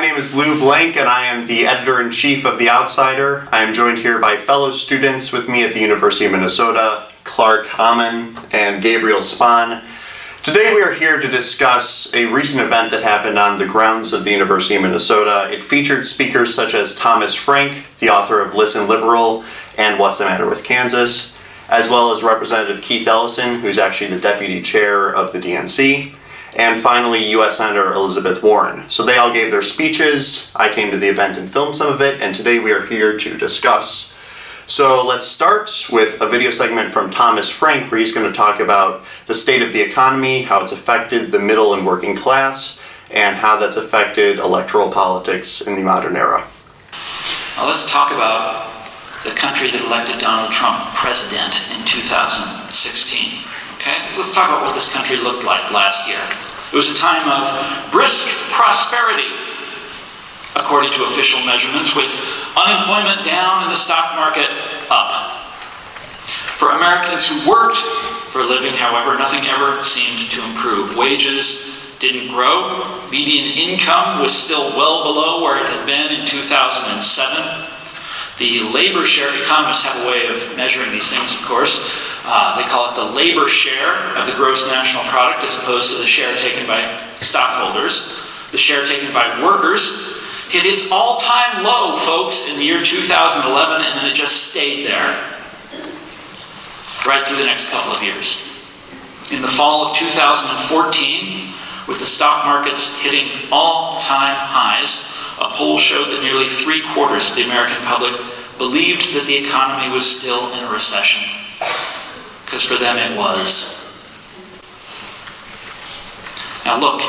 name is Lew Blank, and I am the editor-in-chief of The Outsider. I am joined here by fellow students with me at the University of Minnesota, Clark Amann and Gabriel Spahn. Today we are here to discuss a recent event that happened on the grounds of the University of Minnesota. It featured speakers such as Thomas Frank, the author of Listen Liberal and What's the Matter with Kansas, as well as Representative Keith Ellison, who's actually the deputy chair of the DNC, and finally U.S. Senator Elizabeth Warren. So they all gave their speeches. I came to the event and filmed some of it, and today we are here to discuss. So let's start with a video segment from Thomas Frank, where he's going to talk about the state of the economy, how it's affected the middle and working class, and how that's affected electoral politics in the modern era. Now let's talk about the country that elected Donald Trump president in 2016. Okay? Let's talk about what this country looked like last year. It was a time of brisk prosperity, according to official measurements, with unemployment down and the stock market up. For Americans who worked for a living, however, nothing ever seemed to improve. Wages didn't grow. Median income was still well below where it had been in 2007. The labor share, economists have a way of measuring these things, of course. They call it the labor share of the gross national product as opposed to the share taken by stockholders. The share taken by workers hit its all-time low, folks, in the year 2011, and then it just stayed there right through the next couple of years. In the fall of 2014, with the stock markets hitting all-time highs, a poll showed that nearly 3/4 of the American public believed that the economy was still in a recession. Because for them it was. Now look,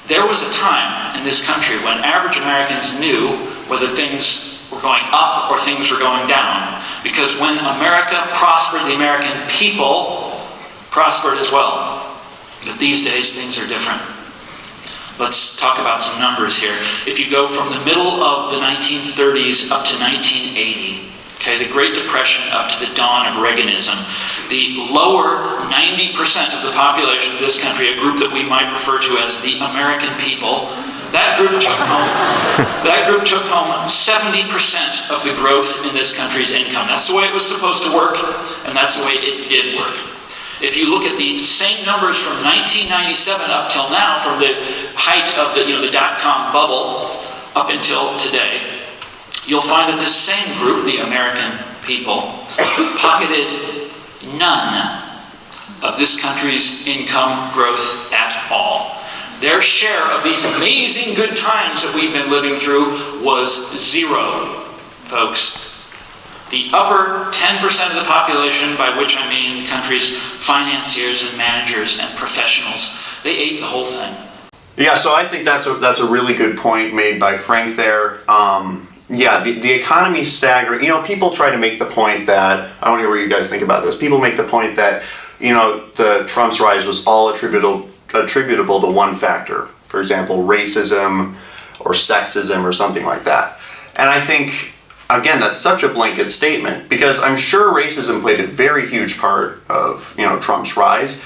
there was a time in this country when average Americans knew whether things were going up or things were going down. Because when America prospered, the American people prospered as well. But these days things are different. Let's talk about some numbers here. If you go from the middle of the 1930s up to 1980, okay, the Great Depression up to the dawn of Reaganism, the lower 90% of the population of this country, a group that we might refer to as the American people, that group took home 70% of the growth in this country's income. That's the way it was supposed to work, and that's the way it did work. If you look at the same numbers from 1997 up till now, from the height of the dot-com bubble up until today, you'll find that this same group, the American people, pocketed none of this country's income growth at all. Their share of these amazing good times that we've been living through was zero, folks. The upper 10% of the population, by which I mean the country's financiers and managers and professionals, they ate the whole thing. Yeah, so I think that's a really good point made by Frank there. The economy's staggering. People try to make the point that, I don't know what you guys think about this, people make the point that, the Trump's rise was all attributable to one factor. For example, racism or sexism or something like that. And I think, again, that's such a blanket statement, because I'm sure racism played a very huge part of, Trump's rise,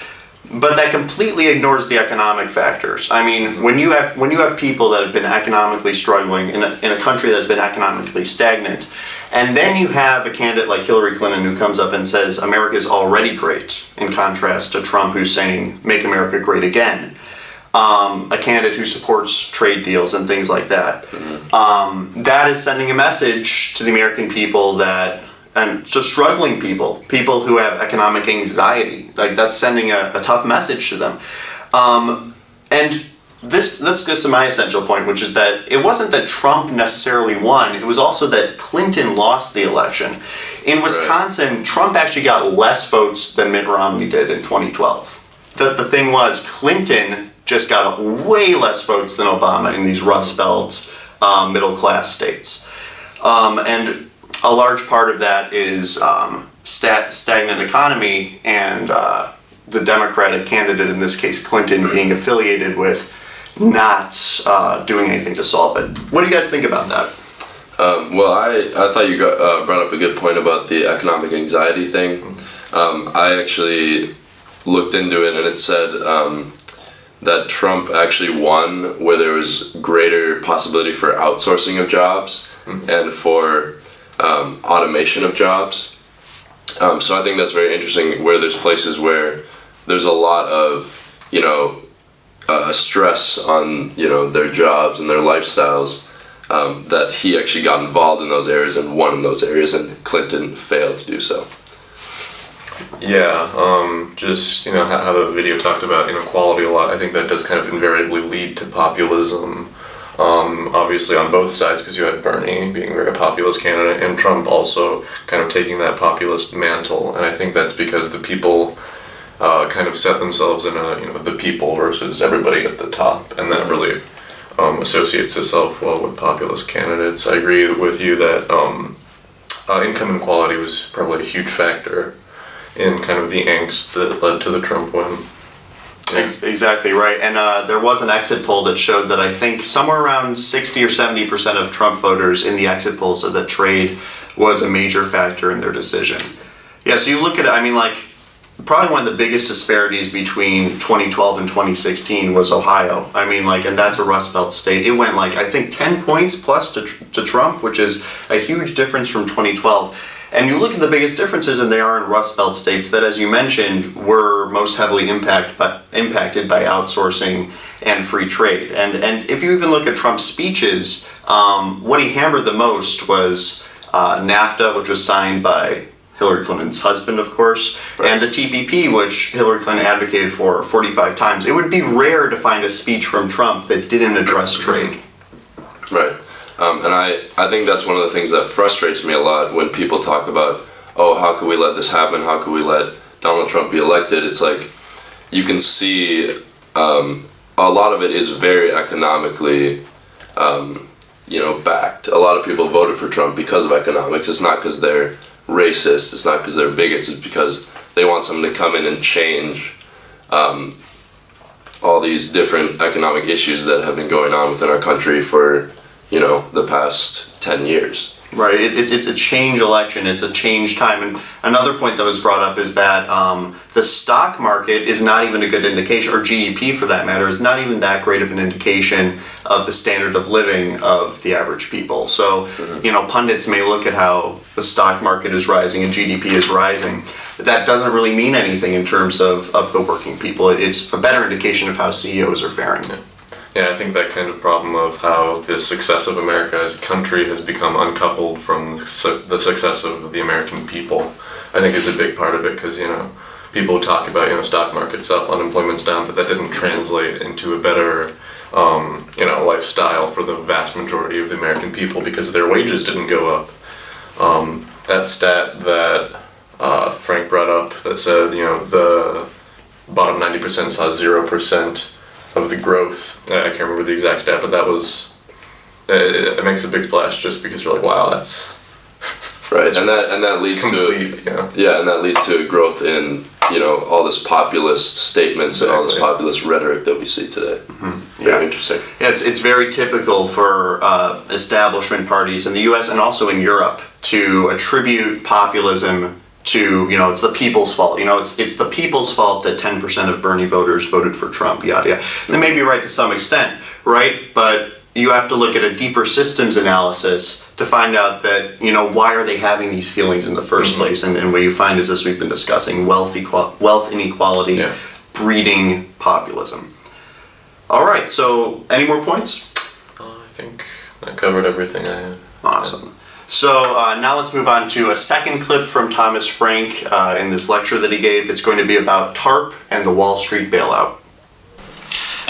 but that completely ignores the economic factors. I mean, when you have people that have been economically struggling in a country that's been economically stagnant, and then you have a candidate like Hillary Clinton who comes up and says America's already great, in contrast to Trump, who's saying make America great again. A candidate who supports trade deals and things like that. That is sending a message to the American people and to struggling people who have economic anxiety. Like, that's sending a tough message to them. And this gets to my essential point, which is that it wasn't that Trump necessarily won, it was also that Clinton lost the election. In Wisconsin, Trump actually got less votes than Mitt Romney did in 2012. The thing was, Clinton just got way less votes than Obama in these Rust Belt middle-class states. And a large part of that is stagnant economy and the Democratic candidate, in this case Clinton, being affiliated with not doing anything to solve it. What do you guys think about that? Well, I thought you brought up a good point about the economic anxiety thing. I actually looked into it, and it said that Trump actually won where there was greater possibility for outsourcing of jobs and for automation of jobs. So I think that's very interesting, where there's places where there's a lot of, stress on, their jobs and their lifestyles, that he actually got involved in those areas and won in those areas, and Clinton failed to do so. Yeah, just, how the video talked about inequality a lot. I think that does kind of invariably lead to populism, obviously on both sides, because you had Bernie being a very populist candidate and Trump also kind of taking that populist mantle. And I think that's because the people kind of set themselves in the people versus everybody at the top, and that really associates itself well with populist candidates. I agree with you that income inequality was probably a huge factor in kind of the angst that led to the Trump win. Yeah. Exactly right. And there was an exit poll that showed that I think somewhere around 60 or 70% of Trump voters in the exit poll said that trade was a major factor in their decision. Yeah, so you look at it, probably one of the biggest disparities between 2012 and 2016 was Ohio. And that's a Rust Belt state. It went I think 10 points plus to Trump, which is a huge difference from 2012. And you look at the biggest differences, and they are in Rust Belt states that, as you mentioned, were most heavily impacted by outsourcing and free trade. And if you even look at Trump's speeches, what he hammered the most was NAFTA, which was signed by Hillary Clinton's husband, of course, right, and the TPP, which Hillary Clinton advocated for 45 times. It would be rare to find a speech from Trump that didn't address trade. Right. And I think that's one of the things that frustrates me a lot when people talk about, how could we let this happen? How could we let Donald Trump be elected? It's you can see a lot of it is very economically, backed. A lot of people voted for Trump because of economics. It's not because they're racist. It's not because they're bigots. It's because they want someone to come in and change all these different economic issues that have been going on within our country for the past 10 years. Right, it's a change election, it's a change time. And another point that was brought up is that the stock market is not even a good indication, or GDP for that matter, is not even that great of an indication of the standard of living of the average people. So, pundits may look at how the stock market is rising and GDP is rising. That doesn't really mean anything in terms of the working people. It's a better indication of how CEOs are faring. Yeah, I think that kind of problem of how the success of America as a country has become uncoupled from the success of the American people, I think is a big part of it, because, people talk about, stock market's up, unemployment's down, but that didn't translate into a better, lifestyle for the vast majority of the American people because their wages didn't go up. That stat that Frank brought up that said, the bottom 90% saw 0% of the growth. I can't remember the exact stat, but that was, it makes a big splash just because you're wow, that's right, and that leads complete, to and that leads to a growth in all this populist statements and all this populist rhetoric that we see today. Mm-hmm. Very interesting. Yeah, it's very typical for establishment parties in the U.S. and also in Europe to attribute populism to, it's the people's fault. It's the people's fault that 10% of Bernie voters voted for Trump, yada, yada. They may be right to some extent, right? But you have to look at a deeper systems analysis to find out that, why are they having these feelings in the first place? And what you find is this we've been discussing, wealth inequality, breeding populism. All right, so any more points? I think I covered everything I had. Awesome. So now let's move on to a second clip from Thomas Frank in this lecture that he gave. It's going to be about TARP and the Wall Street bailout.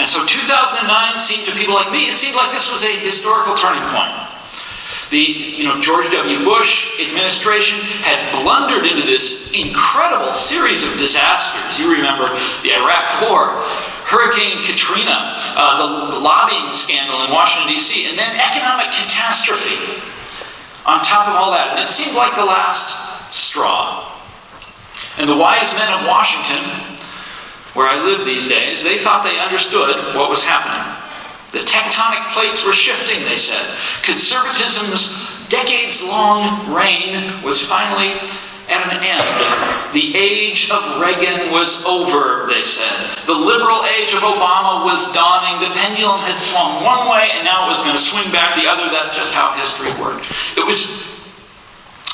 And so 2009 seemed to people like me, it seemed like this was a historical turning point. The George W. Bush administration had blundered into this incredible series of disasters. You remember the Iraq War, Hurricane Katrina, the lobbying scandal in Washington, D.C., and then economic catastrophe on top of all that. And it seemed like the last straw. And the wise men of Washington, where I live these days, they thought they understood what was happening. The tectonic plates were shifting, they said. Conservatism's decades-long reign was finally at an end. The age of Reagan was over, they said. The liberal age of Obama was dawning. The pendulum had swung one way and now it was going to swing back the other. That's just how history worked. It was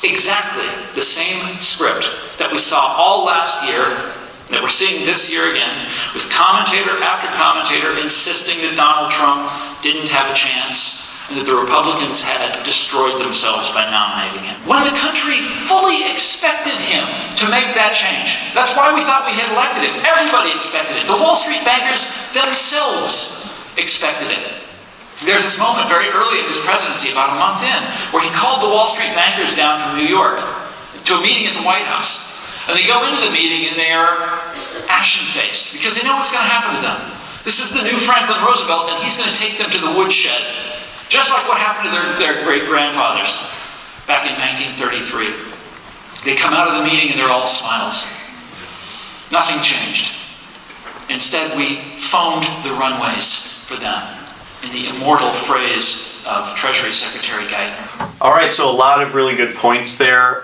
exactly the same script that we saw all last year, that we're seeing this year again, with commentator after commentator insisting that Donald Trump didn't have a chance and that the Republicans had destroyed themselves by nominating him. When the country fully expected him to make that change. That's why we thought we had elected him. Everybody expected it. The Wall Street bankers themselves expected it. There's this moment very early in his presidency, about a month in, where he called the Wall Street bankers down from New York to a meeting at the White House. And they go into the meeting and they are ashen-faced because they know what's going to happen to them. This is the new Franklin Roosevelt, and he's going to take them to the woodshed, just like what happened to their great-grandfathers back in 1933. They come out of the meeting and they're all smiles. Nothing changed. Instead, we phoned the runways for them, in the immortal phrase of Treasury Secretary Geithner. All right, so a lot of really good points there.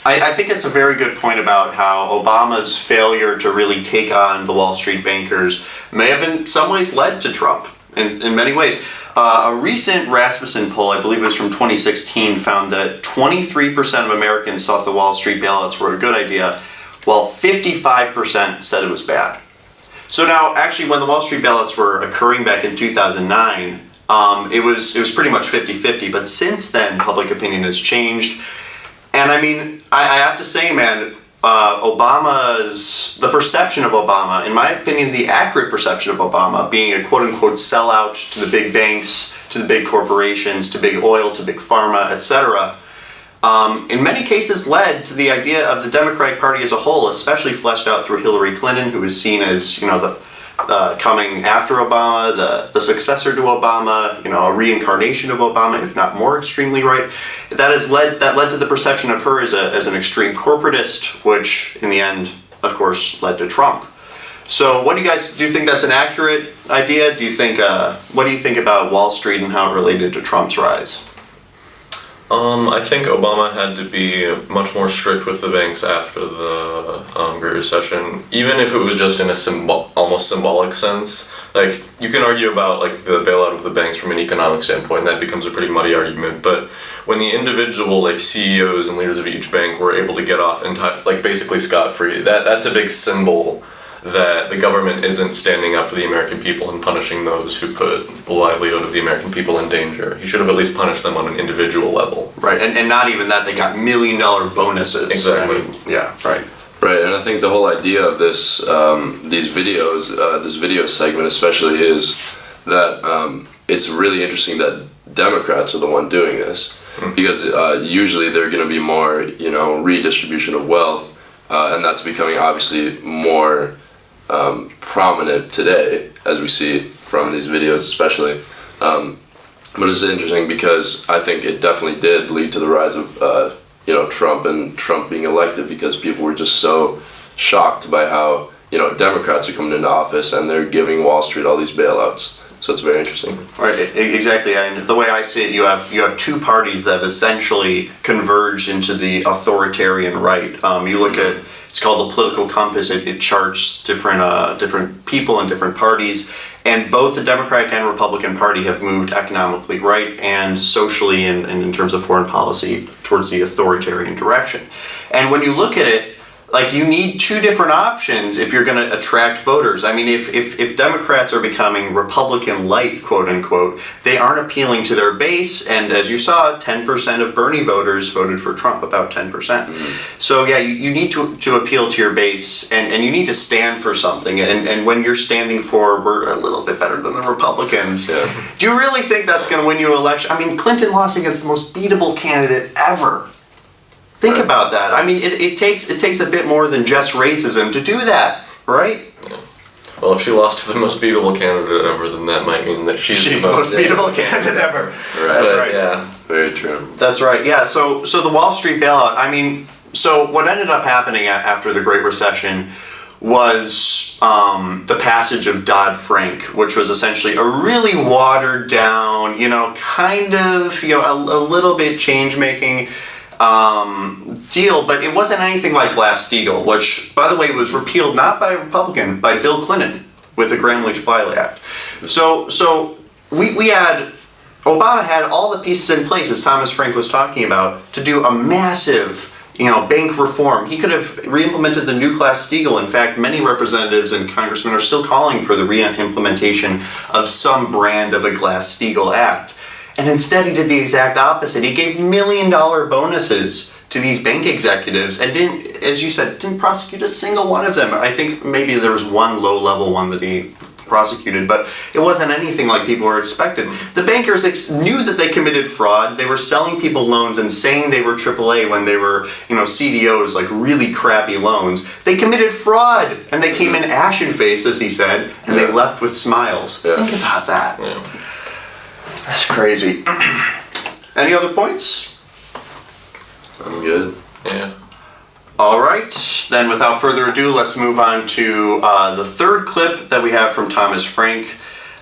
I think it's a very good point about how Obama's failure to really take on the Wall Street bankers may have in some ways led to Trump, in many ways. A recent Rasmussen poll, I believe it was from 2016, found that 23% of Americans thought the Wall Street bailouts were a good idea, while 55% said it was bad. So now, actually, when the Wall Street bailouts were occurring back in 2009, it was pretty much 50-50, but since then, public opinion has changed. And I mean, I have to say, man, the perception of Obama, in my opinion, the accurate perception of Obama being a quote-unquote sellout to the big banks, to the big corporations, to big oil, to big pharma, etc., in many cases led to the idea of the Democratic Party as a whole, especially fleshed out through Hillary Clinton, who is seen as, the coming after Obama, the successor to Obama, a reincarnation of Obama, if not more extremely right. That led to the perception of her as an extreme corporatist, which in the end, of course, led to Trump. So, do you think that's an accurate idea? What do you think about Wall Street and how it related to Trump's rise? I think Obama had to be much more strict with the banks after the Great Recession, even if it was just in a almost symbolic sense. Like, you can argue about the bailout of the banks from an economic standpoint, that becomes a pretty muddy argument, but when the individual CEOs and leaders of each bank were able to get off basically scot-free, that's a big symbol that the government isn't standing up for the American people and punishing those who put the livelihood of the American people in danger. He should have at least punished them on an individual level. Right, and not even that, they got $1 million bonuses. Exactly. Yeah, right. Right, and I think the whole idea of this, these videos, this video segment especially, is that it's really interesting that Democrats are the one doing this, because usually they're going to be more, redistribution of wealth, and that's becoming obviously more prominent today, as we see from these videos especially. But it's interesting because I think it definitely did lead to the rise of Trump and Trump being elected, because people were just so shocked by how Democrats are coming into office and they're giving Wall Street all these bailouts. So it's very interesting. Right, exactly. And the way I see it, you have two parties that have essentially converged into the authoritarian right. You look at, it's called the political compass. It charts different people and different parties, and both the Democratic and Republican Party have moved economically right and socially and in terms of foreign policy towards the authoritarian direction. And when you look at it, you need two different options if you're going to attract voters. I mean, if Democrats are becoming Republican light, quote unquote, they aren't appealing to their base. And as you saw, 10% of Bernie voters voted for Trump, about 10%. Mm-hmm. So yeah, you need to appeal to your base, and you need to stand for something. And when you're standing for, we're a little bit better than the Republicans. Yeah. Do you really think that's going to win you an election? I mean, Clinton lost against the most beatable candidate ever. Think about that. I mean, it takes a bit more than just racism to do that, right? Yeah. Well, if she lost to the most beatable candidate ever, then that might mean that she's the most beatable candidate ever. Right. That's right. Yeah. Very true. That's right. Yeah. So the Wall Street bailout. I mean, so what ended up happening after the Great Recession was the passage of Dodd-Frank, which was essentially a really watered down, kind of, a little bit change making deal, but it wasn't anything like Glass-Steagall, which, by the way, was repealed not by a Republican, by Bill Clinton with the Gramm-Leach-Bliley Act. So we had, Obama had all the pieces in place, as Thomas Frank was talking about, to do a massive, bank reform. He could have re-implemented the new Glass-Steagall. In fact, many representatives and congressmen are still calling for the re-implementation of some brand of a Glass-Steagall Act. And instead he did the exact opposite. He gave $1 million bonuses to these bank executives and didn't, as you said, didn't prosecute a single one of them. I think maybe there was one low-level one that he prosecuted, but it wasn't anything like people were expected. The bankers knew that they committed fraud. They were selling people loans and saying they were AAA when they were, CDOs, like really crappy loans. They committed fraud, and they came in ashen-faced, as he said, and they left with smiles. Yeah. Think about that. Yeah. That's crazy. Any other points? I'm good. Yeah. All right, then without further ado, let's move on to the third clip that we have from Thomas Frank.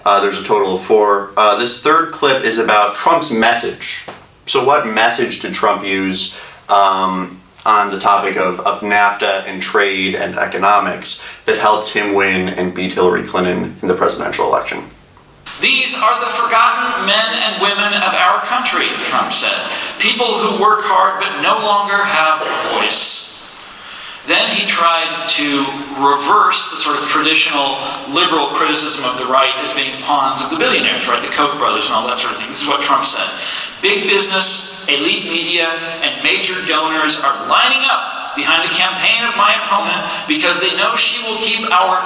There's a total of 4. This third clip is about Trump's message. So what message did Trump use on the topic of NAFTA and trade and economics that helped him win and beat Hillary Clinton in the presidential election? These are the forgotten men and women of our country, Trump said. People who work hard but no longer have a voice. Then he tried to reverse the sort of traditional liberal criticism of the right as being pawns of the billionaires, right? The Koch brothers and all that sort of thing. This is what Trump said. Big business, elite media, and major donors are lining up behind the campaign of my opponent because they know she will keep our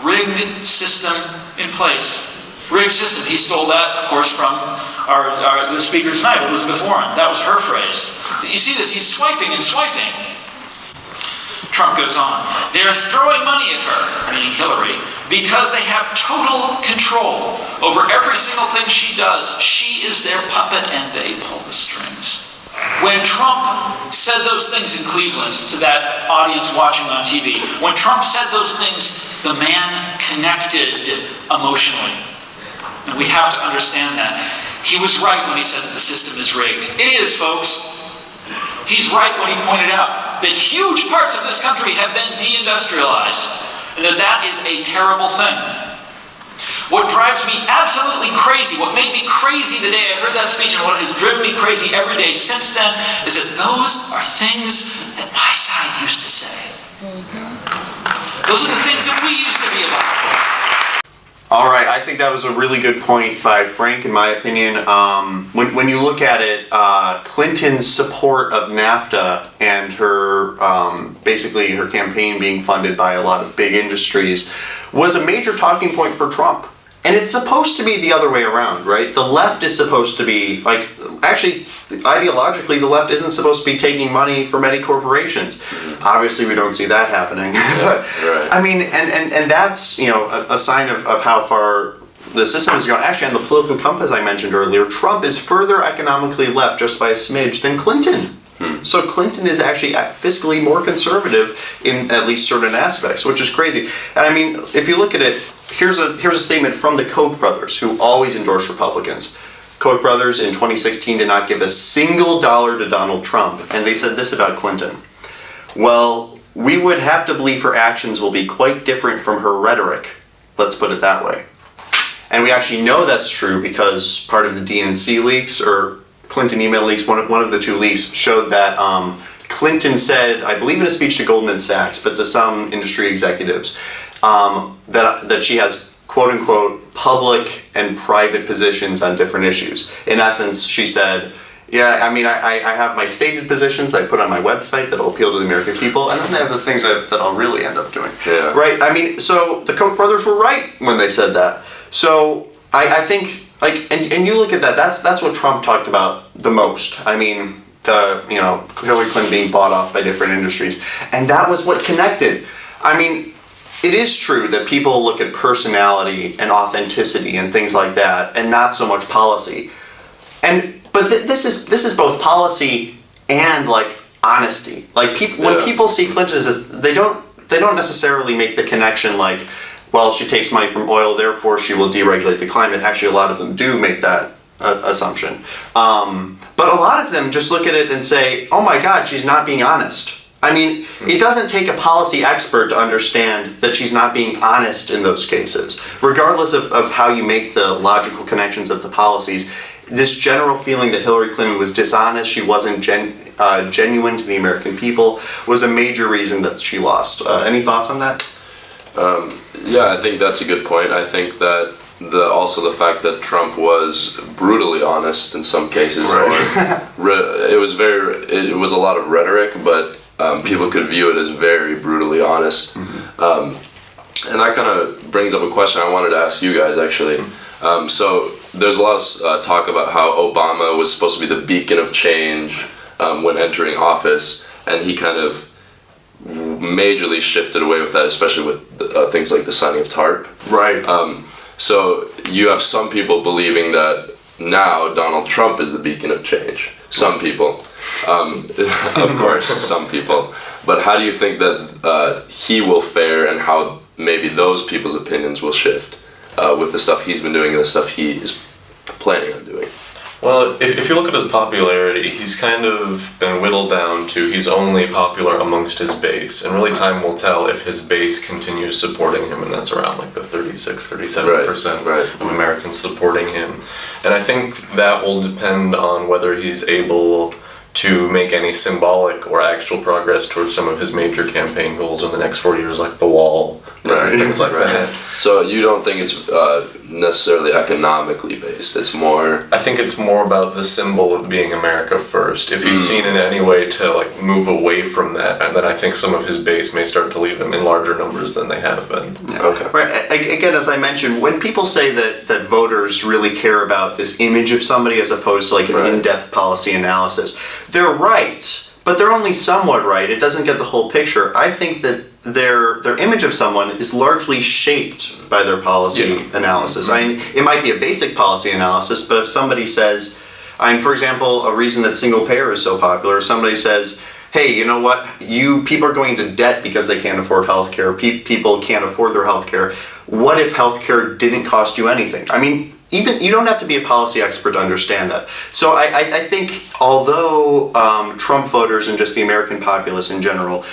rigged system in place. Rigged system. He stole that, of course, from the speaker tonight, Elizabeth Warren. That was her phrase. You see this? He's swiping and swiping. Trump goes on. They're throwing money at her, meaning Hillary, because they have total control over every single thing she does. She is their puppet and they pull the strings. When Trump said those things in Cleveland to that audience watching on TV, when Trump said those things, the man connected emotionally. And we have to understand that. He was right when he said that the system is rigged. It is, folks. He's right when he pointed out that huge parts of this country have been deindustrialized, and that is a terrible thing. What drives me absolutely crazy, what made me crazy the day I heard that speech, and what has driven me crazy every day since then, is that those are things that my side used to say. Those are the things that we used to be about. All right, I think that was a really good point by Frank, in my opinion. When you look at it, Clinton's support of NAFTA and her, basically her campaign being funded by a lot of big industries was a major talking point for Trump. And it's supposed to be the other way around, right? The left is supposed to be, actually, ideologically, the left isn't supposed to be taking money from any corporations. Obviously, we don't see that happening. But, right. I mean, and that's, a sign of how far the system is going. Actually, on the political compass I mentioned earlier, Trump is further economically left just by a smidge than Clinton. So Clinton is actually fiscally more conservative in at least certain aspects, which is crazy. And I mean, if you look at it, here's a statement from the Koch brothers, who always endorse Republicans. Koch brothers in 2016 did not give a single dollar to Donald Trump, and they said this about Clinton. Well, we would have to believe her actions will be quite different from her rhetoric. Let's put it that way. And we actually know that's true because part of the DNC leaks, or Clinton email leaks, one of the 2 leaks, showed that Clinton said, I believe in a speech to Goldman Sachs, but to some industry executives, that she has quote-unquote public and private positions on different issues. In essence, she said, yeah, I mean, I have my stated positions I put on my website that'll appeal to the American people, and then I have the things that I'll really end up doing. Yeah. Right? I mean, so the Koch brothers were right when they said that. So I think, and you look at that, that's what Trump talked about the most. I mean, Hillary Clinton being bought off by different industries. And that was what connected. I mean, it is true that people look at personality and authenticity and things like that, and not so much policy. But this is both policy and honesty. When people see Clinton as this, they don't necessarily make the connection well, she takes money from oil, therefore she will deregulate the climate. Actually, a lot of them do make that assumption. But a lot of them just look at it and say, oh my God, she's not being honest. I mean, it doesn't take a policy expert to understand that she's not being honest in those cases. Regardless of how you make the logical connections of the policies, this general feeling that Hillary Clinton was dishonest, she wasn't genuine to the American people, was a major reason that she lost. Any thoughts on that? Yeah, I think that's a good point. I think that also the fact that Trump was brutally honest in some cases, right. it was a lot of rhetoric, but people could view it as very brutally honest. And that kind of brings up a question I wanted to ask you guys, actually. So there's a lot of talk about how Obama was supposed to be the beacon of change when entering office, and he kind of majorly shifted away with that, especially with things like the signing of TARP. Right. So you have some people believing that now Donald Trump is the beacon of change. Some people. Of course, some people. But how do you think that he will fare, and how maybe those people's opinions will shift with the stuff he's been doing and the stuff he is planning on doing? Well, if you look at his popularity, he's kind of been whittled down to he's only popular amongst his base. And really time will tell if his base continues supporting him, and that's around like the 37% right. of Americans supporting him. And I think that will depend on whether he's able to make any symbolic or actual progress towards some of his major campaign goals in the next 4 years, like the wall, right. things like that. So you don't think it's necessarily economically based? It's more... I think it's more about the symbol of being America first. If he's seen in any way to like move away from that, and then I think some of his base may start to leave him in larger numbers than they have been. Yeah. Okay. Right. Again, as I mentioned, when people say that voters really care about this image of somebody as opposed to like an right. in-depth policy analysis, they're right, but they're only somewhat right. It doesn't get the whole picture. I think that their image of someone is largely shaped by their policy analysis. I mean, it might be a basic policy analysis, but if somebody says, for example, a reason that single payer is so popular, somebody says, hey, you know what, people are going into debt because they can't afford healthcare, people can't afford their healthcare. What if healthcare didn't cost you anything? I mean, even you don't have to be a policy expert to understand that. So I think although Trump voters and just the American populace in general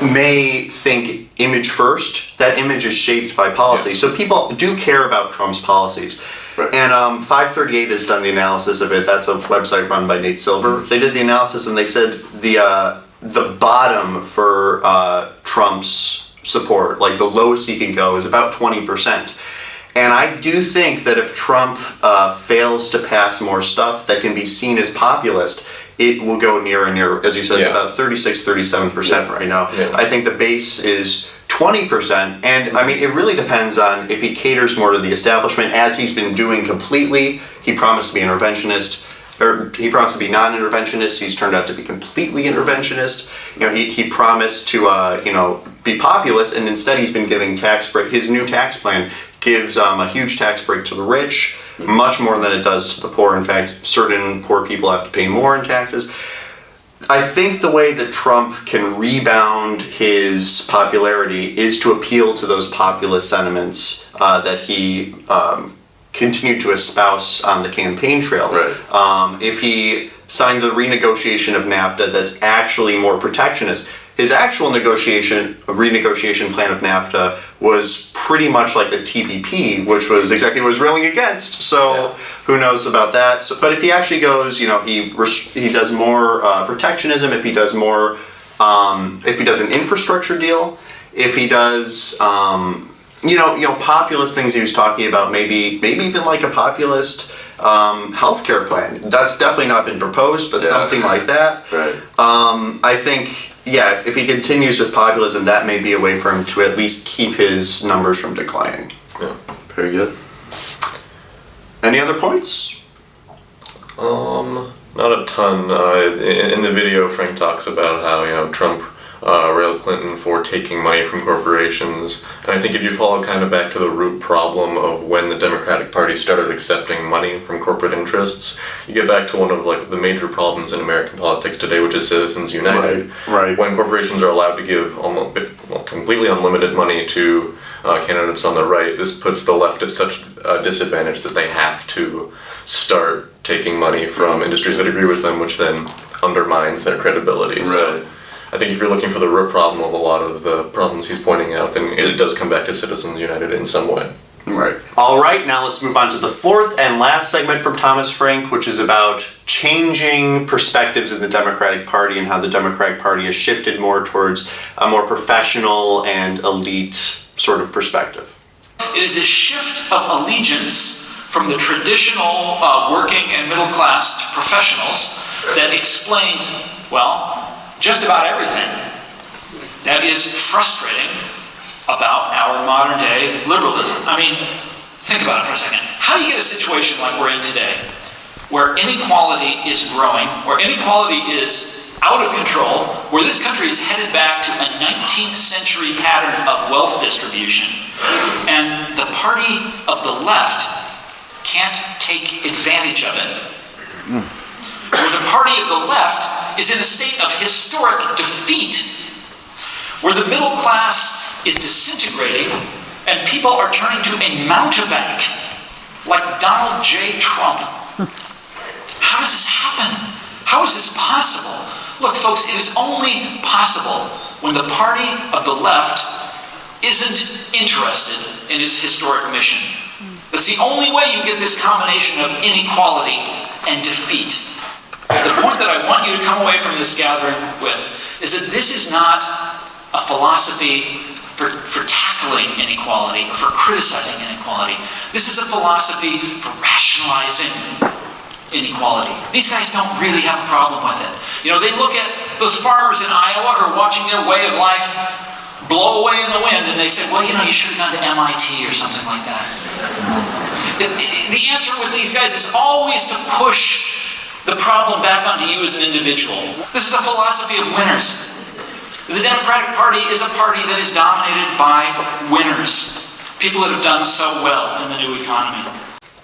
may think image first, that image is shaped by policy. Yeah. So people do care about Trump's policies. Right. And 538 has done the analysis of it. That's a website run by Nate Silver. They did the analysis and they said the bottom for Trump's support, like the lowest he can go, is about 20%. And I do think that if Trump fails to pass more stuff that can be seen as populist, it will go near and near, as you said, it's about 36-37% right now. Yeah. I think the base is 20%, and I mean, it really depends on if he caters more to the establishment, as he's been doing completely. He promised to be interventionist, or he promised to be non-interventionist. He's turned out to be completely interventionist. You know, he promised to, be populist, and instead he's been giving tax break. His new tax plan gives a huge tax break to the rich, much more than it does to the poor. In fact, certain poor people have to pay more in taxes. I think the way that Trump can rebound his popularity is to appeal to those populist sentiments that he continued to espouse on the campaign trail. Right. If he signs a renegotiation of NAFTA that's actually more protectionist, his actual renegotiation plan of NAFTA was pretty much like the TPP, which was exactly what he was railing against. So who knows about that? So, but if he actually goes, he does more protectionism. If he does more, if he does an infrastructure deal, if he does, populist things he was talking about, maybe even like a populist healthcare plan. That's definitely not been proposed, but something like that. Right. I think. Yeah, if he continues with populism, that may be a way for him to at least keep his numbers from declining. Yeah, very good. Any other points? Not a ton. In the video, Frank talks about how Trump railed Clinton for taking money from corporations, and I think if you follow kind of back to the root problem of when the Democratic Party started accepting money from corporate interests, you get back to one of like the major problems in American politics today, which is Citizens United. Right. When corporations are allowed to give almost completely unlimited money to candidates on the right, this puts the left at such disadvantage that they have to start taking money from industries that agree with them, which then undermines their credibility. Right. So I think if you're looking for the root problem of a lot of the problems he's pointing out, then it does come back to Citizens United in some way. Right. All right, now let's move on to the fourth and last segment from Thomas Frank, which is about changing perspectives in the Democratic Party and how the Democratic Party has shifted more towards a more professional and elite sort of perspective. It is this shift of allegiance from the traditional working and middle class to professionals that explains, well, just about everything that is frustrating about our modern day liberalism. I mean, think about it for a second. How do you get a situation like we're in today, where inequality is growing, where inequality is out of control, where this country is headed back to a 19th century pattern of wealth distribution, and the party of the left can't take advantage of it? Where the party of the left is in a state of historic defeat, where the middle class is disintegrating, and people are turning to a mountebank like Donald J. Trump. How does this happen? How is this possible? Look, folks, it is only possible when the party of the left isn't interested in its historic mission. That's the only way you get this combination of inequality and defeat. The point that I want you to come away from this gathering with is that this is not a philosophy for tackling inequality or for criticizing inequality. This is a philosophy for rationalizing inequality. These guys don't really have a problem with it. You know, they look at those farmers in Iowa who are watching their way of life blow away in the wind, and they say, well, you know, you should have gone to MIT or something like that. The answer with these guys is always to push the problem back onto you as an individual. This is a philosophy of winners. The Democratic Party is a party that is dominated by winners, people that have done so well in the new economy.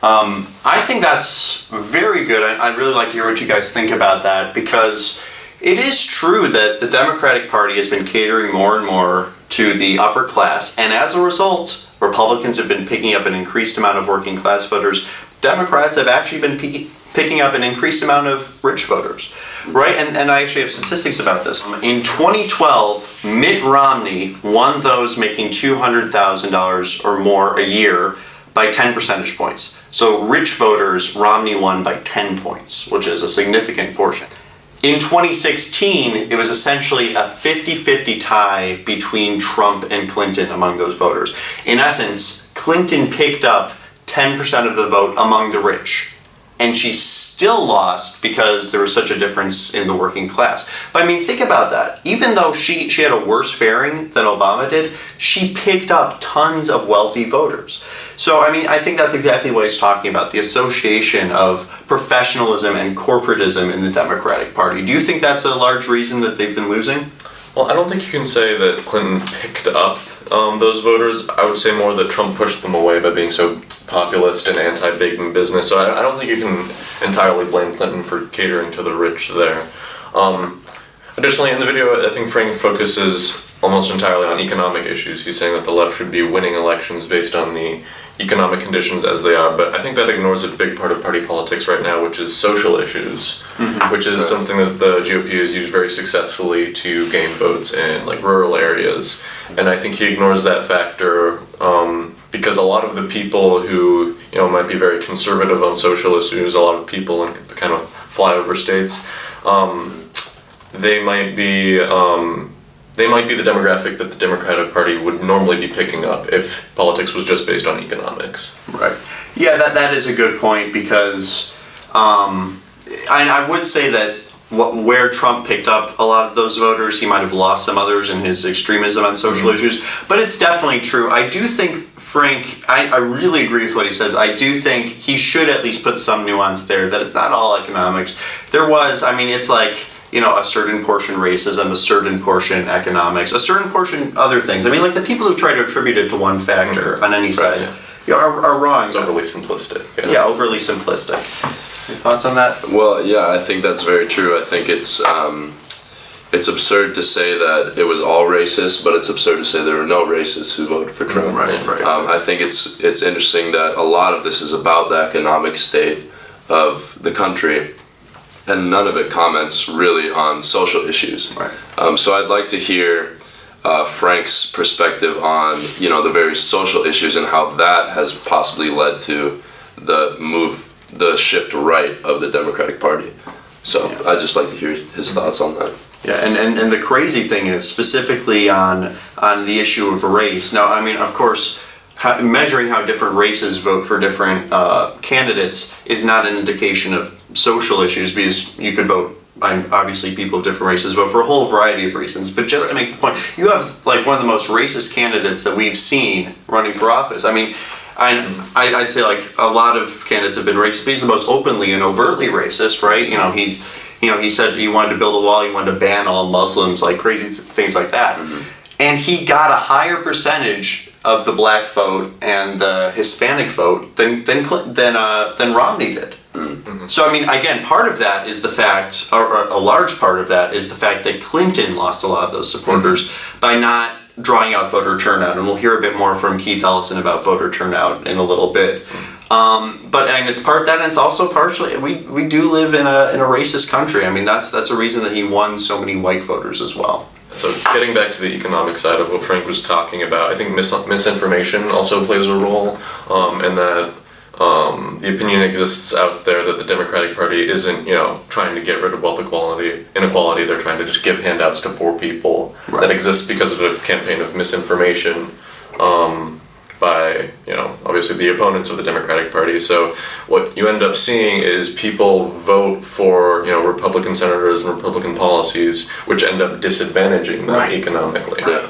I think that's very good. I'd really like to hear what you guys think about that, because it is true that the Democratic Party has been catering more and more to the upper class, and as a result, Republicans have been picking up an increased amount of working class voters. Democrats have actually been picking up an increased amount of rich voters, right? And I actually have statistics about this. In 2012, Mitt Romney won those making $200,000 or more a year by 10 percentage points. So rich voters, Romney won by 10 points, which is a significant portion. In 2016, it was essentially a 50-50 tie between Trump and Clinton among those voters. In essence, Clinton picked up 10% of the vote among the rich, and she still lost because there was such a difference in the working class. But I mean, think about that. Even though she had a worse faring than Obama did, she picked up tons of wealthy voters. So, I mean, I think that's exactly what he's talking about, the association of professionalism and corporatism in the Democratic Party. Do you think that's a large reason that they've been losing? Well, I don't think you can say that Clinton picked up those voters. I would say more that Trump pushed them away by being so populist and anti-big business. So I don't think you can entirely blame Clinton for catering to the rich there. Additionally, in the video, I think Frank focuses almost entirely on economic issues. He's saying that the left should be winning elections based on the economic conditions as they are, but I think that ignores a big part of party politics right now, which is social issues, which is something that the GOP has used very successfully to gain votes in like rural areas. And I think he ignores that factor because a lot of the people who might be very conservative on social issues, a lot of people in the kind of flyover states, they might be the demographic that the Democratic Party would normally be picking up if politics was just based on economics. Right. Yeah, that is a good point, because I would say that where Trump picked up a lot of those voters, he might have lost some others in his extremism on social issues, but it's definitely true. I do think Frank, I really agree with what he says. I do think he should at least put some nuance there, that it's not all economics. It's like, a certain portion racism, a certain portion economics, a certain portion other things. Like the people who try to attribute it to one factor on any side are wrong. It's overly simplistic. Yeah, overly simplistic. Any thoughts on that? Well, yeah, I think that's very true. I think it's, it's absurd to say that it was all racist, but it's absurd to say there were no racists who voted for Trump. Right. I think it's interesting that a lot of this is about the economic state of the country, and none of it comments really on social issues. Right. So I'd like to hear Frank's perspective on, you know, the various social issues and how that has possibly led to the shift right of the Democratic Party. So I'd just like to hear his thoughts on that. Yeah, and the crazy thing is specifically on the issue of race. Now, I mean, of course, measuring how different races vote for different candidates is not an indication of social issues, because you could vote. Obviously, people of different races vote for a whole variety of reasons. But just to make the point, you have like one of the most racist candidates that we've seen running for office. I mean, I'd say like a lot of candidates have been racist. He's the most openly and overtly racist, right? He said he wanted to build a wall, he wanted to ban all Muslims, like crazy things like that. Mm-hmm. And he got a higher percentage of the black vote and the Hispanic vote than Romney did. Mm-hmm. So I mean, again, part of that is the fact, or a large part of that is the fact that Clinton lost a lot of those supporters by not drawing out voter turnout, and we'll hear a bit more from Keith Ellison about voter turnout in a little bit. And it's part that, and it's also partially we do live in a racist country. I mean, that's a reason that he won so many white voters as well. So getting back to the economic side of what Frank was talking about, I think misinformation also plays a role, and that the opinion exists out there that the Democratic Party isn't, trying to get rid of wealth inequality. They're trying to just give handouts to poor people. Right. That exists because of a campaign of misinformation by, obviously the opponents of the Democratic Party. So what you end up seeing is people vote for, Republican senators and Republican policies, which end up disadvantaging them economically. Yeah.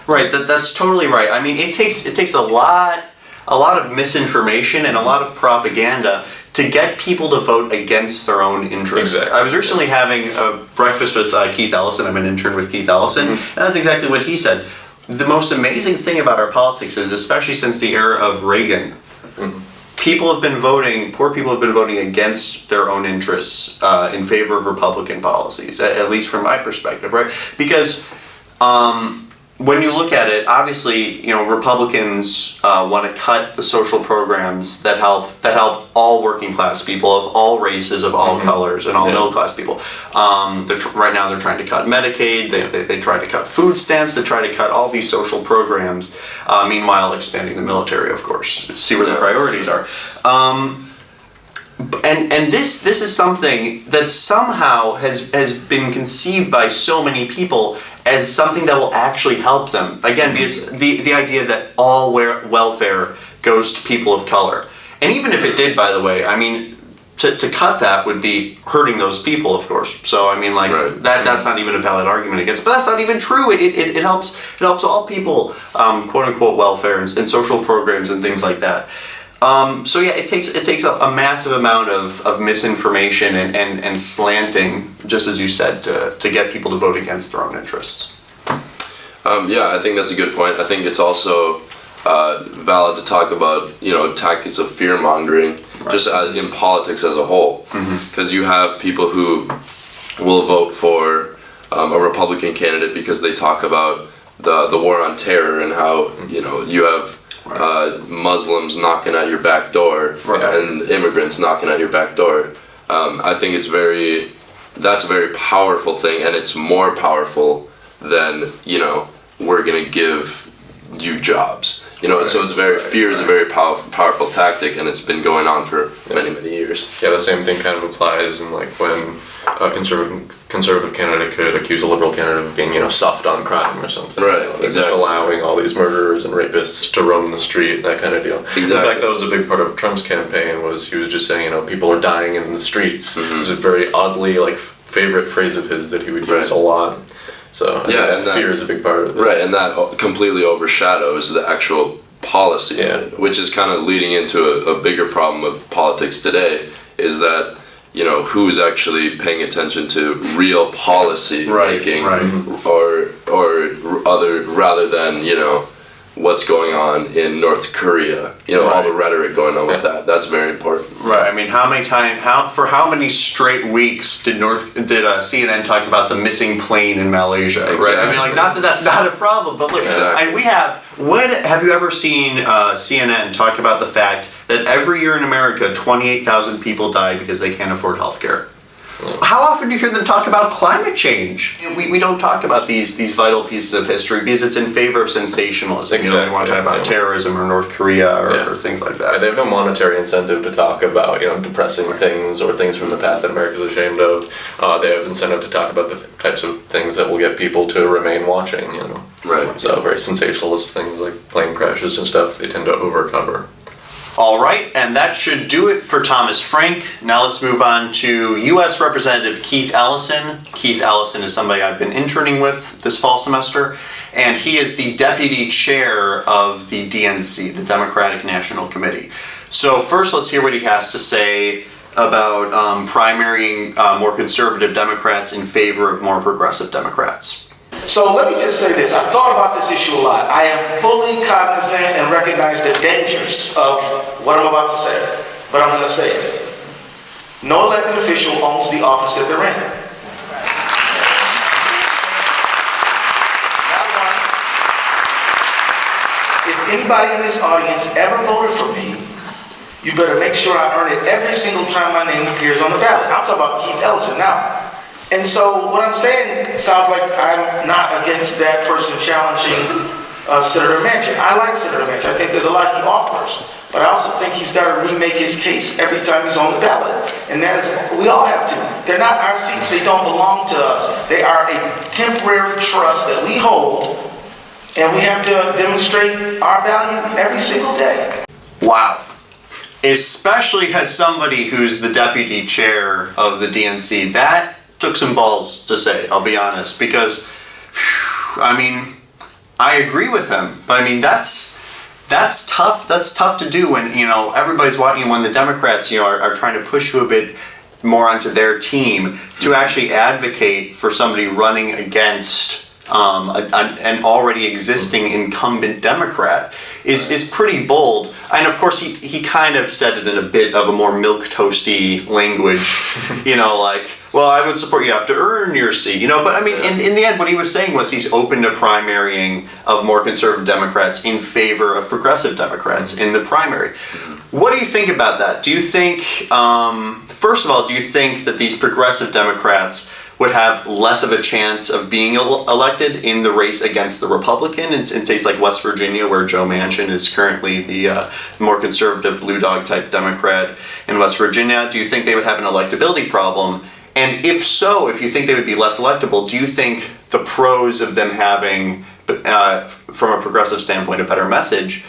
Right. That's totally right. I mean, it takes a lot of misinformation and a lot of propaganda to get people to vote against their own interests. Exactly. I was recently having a breakfast with Keith Ellison. I'm an intern with Keith Ellison, and that's exactly what he said. The most amazing thing about our politics is, especially since the era of Reagan, poor people have been voting against their own interests in favor of Republican policies, at least from my perspective, right? Because when you look at it, obviously, Republicans want to cut the social programs that help all working class people of all races, of all colors, and all middle class people. Right now, they're trying to cut Medicaid. They try to cut food stamps. They try to cut all these social programs. Meanwhile, expanding the military, of course. See where the priorities are. And this is something that somehow has been conceived by so many people as something that will actually help them. Again, because the idea that all welfare goes to people of color. And even if it did, by the way, I mean, to cut that would be hurting those people, of course. So I mean, that's not even a valid argument against. But that's not even true. It helps all people, quote unquote, welfare and social programs and things like that. So yeah, it takes a massive amount of misinformation and slanting, just as you said, to get people to vote against their own interests. I think that's a good point. I think it's also valid to talk about tactics of fear mongering, just in politics as a whole, because you have people who will vote for a Republican candidate because they talk about the war on terror and how you have Muslims knocking at your back door and immigrants knocking at your back door. I think that's a very powerful thing, and it's more powerful than we're gonna give you jobs. So fear is a very powerful tactic, and it's been going on for many years. Yeah, the same thing kind of applies in when a conservative candidate could accuse a liberal candidate of being soft on crime or something. Right, exactly. exactly. Just allowing all these murderers and rapists to roam the street, that kind of deal. Exactly. In fact, that was a big part of Trump's campaign. He was just saying people are dying in the streets. It was a very oddly favorite phrase of his that he would use a lot. So I think that fear is a big part of it. Right, and that completely overshadows the actual policy, which is kind of leading into a bigger problem of politics today, is that who's actually paying attention to real policy making, or other rather than what's going on in North Korea. You know, all the rhetoric going on with that. That's very important. Right. I mean, how many straight weeks did CNN talk about the missing plane in Malaysia? Exactly. Right. I mean, like, not that that's not a problem, but look, Exactly. and have you ever seen CNN talk about the fact that every year in America, 28,000 people die because they can't afford health care? How often do you hear them talk about climate change? We don't talk about these vital pieces of history because it's in favor of sensationalism. Exactly. They want to talk about terrorism or North Korea or things like that. They have no monetary incentive to talk about, depressing things or things from the past that America's ashamed of. They have incentive to talk about the types of things that will get people to remain watching, Right. So very sensationalist things like plane crashes and stuff, they tend to overcover. All right, and that should do it for Thomas Frank. Now let's move on to U.S. Representative Keith Ellison. Keith Ellison is somebody I've been interning with this fall semester, and he is the deputy chair of the DNC, the Democratic National Committee. So first, let's hear what he has to say about primarying more conservative Democrats in favor of more progressive Democrats. So let me just say this. I've thought about this issue a lot. I am fully cognizant and recognize the dangers of what I'm about to say, but I'm going to say it. No elected official owns the office that they're in. Not one. If anybody in this audience ever voted for me, you better make sure I earn it every single time my name appears on the ballot. I'm talking about Keith Ellison now. And so what I'm saying sounds like I'm not against that person challenging Senator Manchin. I like Senator Manchin. I think there's a lot he offers. But I also think he's got to remake his case every time he's on the ballot. And that is, we all have to. They're not our seats. They don't belong to us. They are a temporary trust that we hold. And we have to demonstrate our value every single day. Wow. Especially as somebody who's the deputy chair of the DNC, that took some balls to say, I'll be honest, because, I agree with him, but that's tough. That's tough to do when, everybody's watching, when the Democrats, are trying to push you a bit more onto their team to actually advocate for somebody running against an already existing incumbent Democrat is pretty bold. And of course he kind of said it in a bit of a more milquetoasty language, like, well, I would support you have to earn your seat, but in the end what he was saying was he's open to primarying of more conservative Democrats in favor of progressive Democrats in the primary. What do you think about that? Do you think, first of all, do you think that these progressive Democrats would have less of a chance of being elected in the race against the Republican in states like West Virginia, where Joe Manchin is currently the more conservative blue dog type Democrat in West Virginia? Do you think they would have an electability problem? And if so, if you think they would be less electable, do you think the pros of them having, from a progressive standpoint, a better message,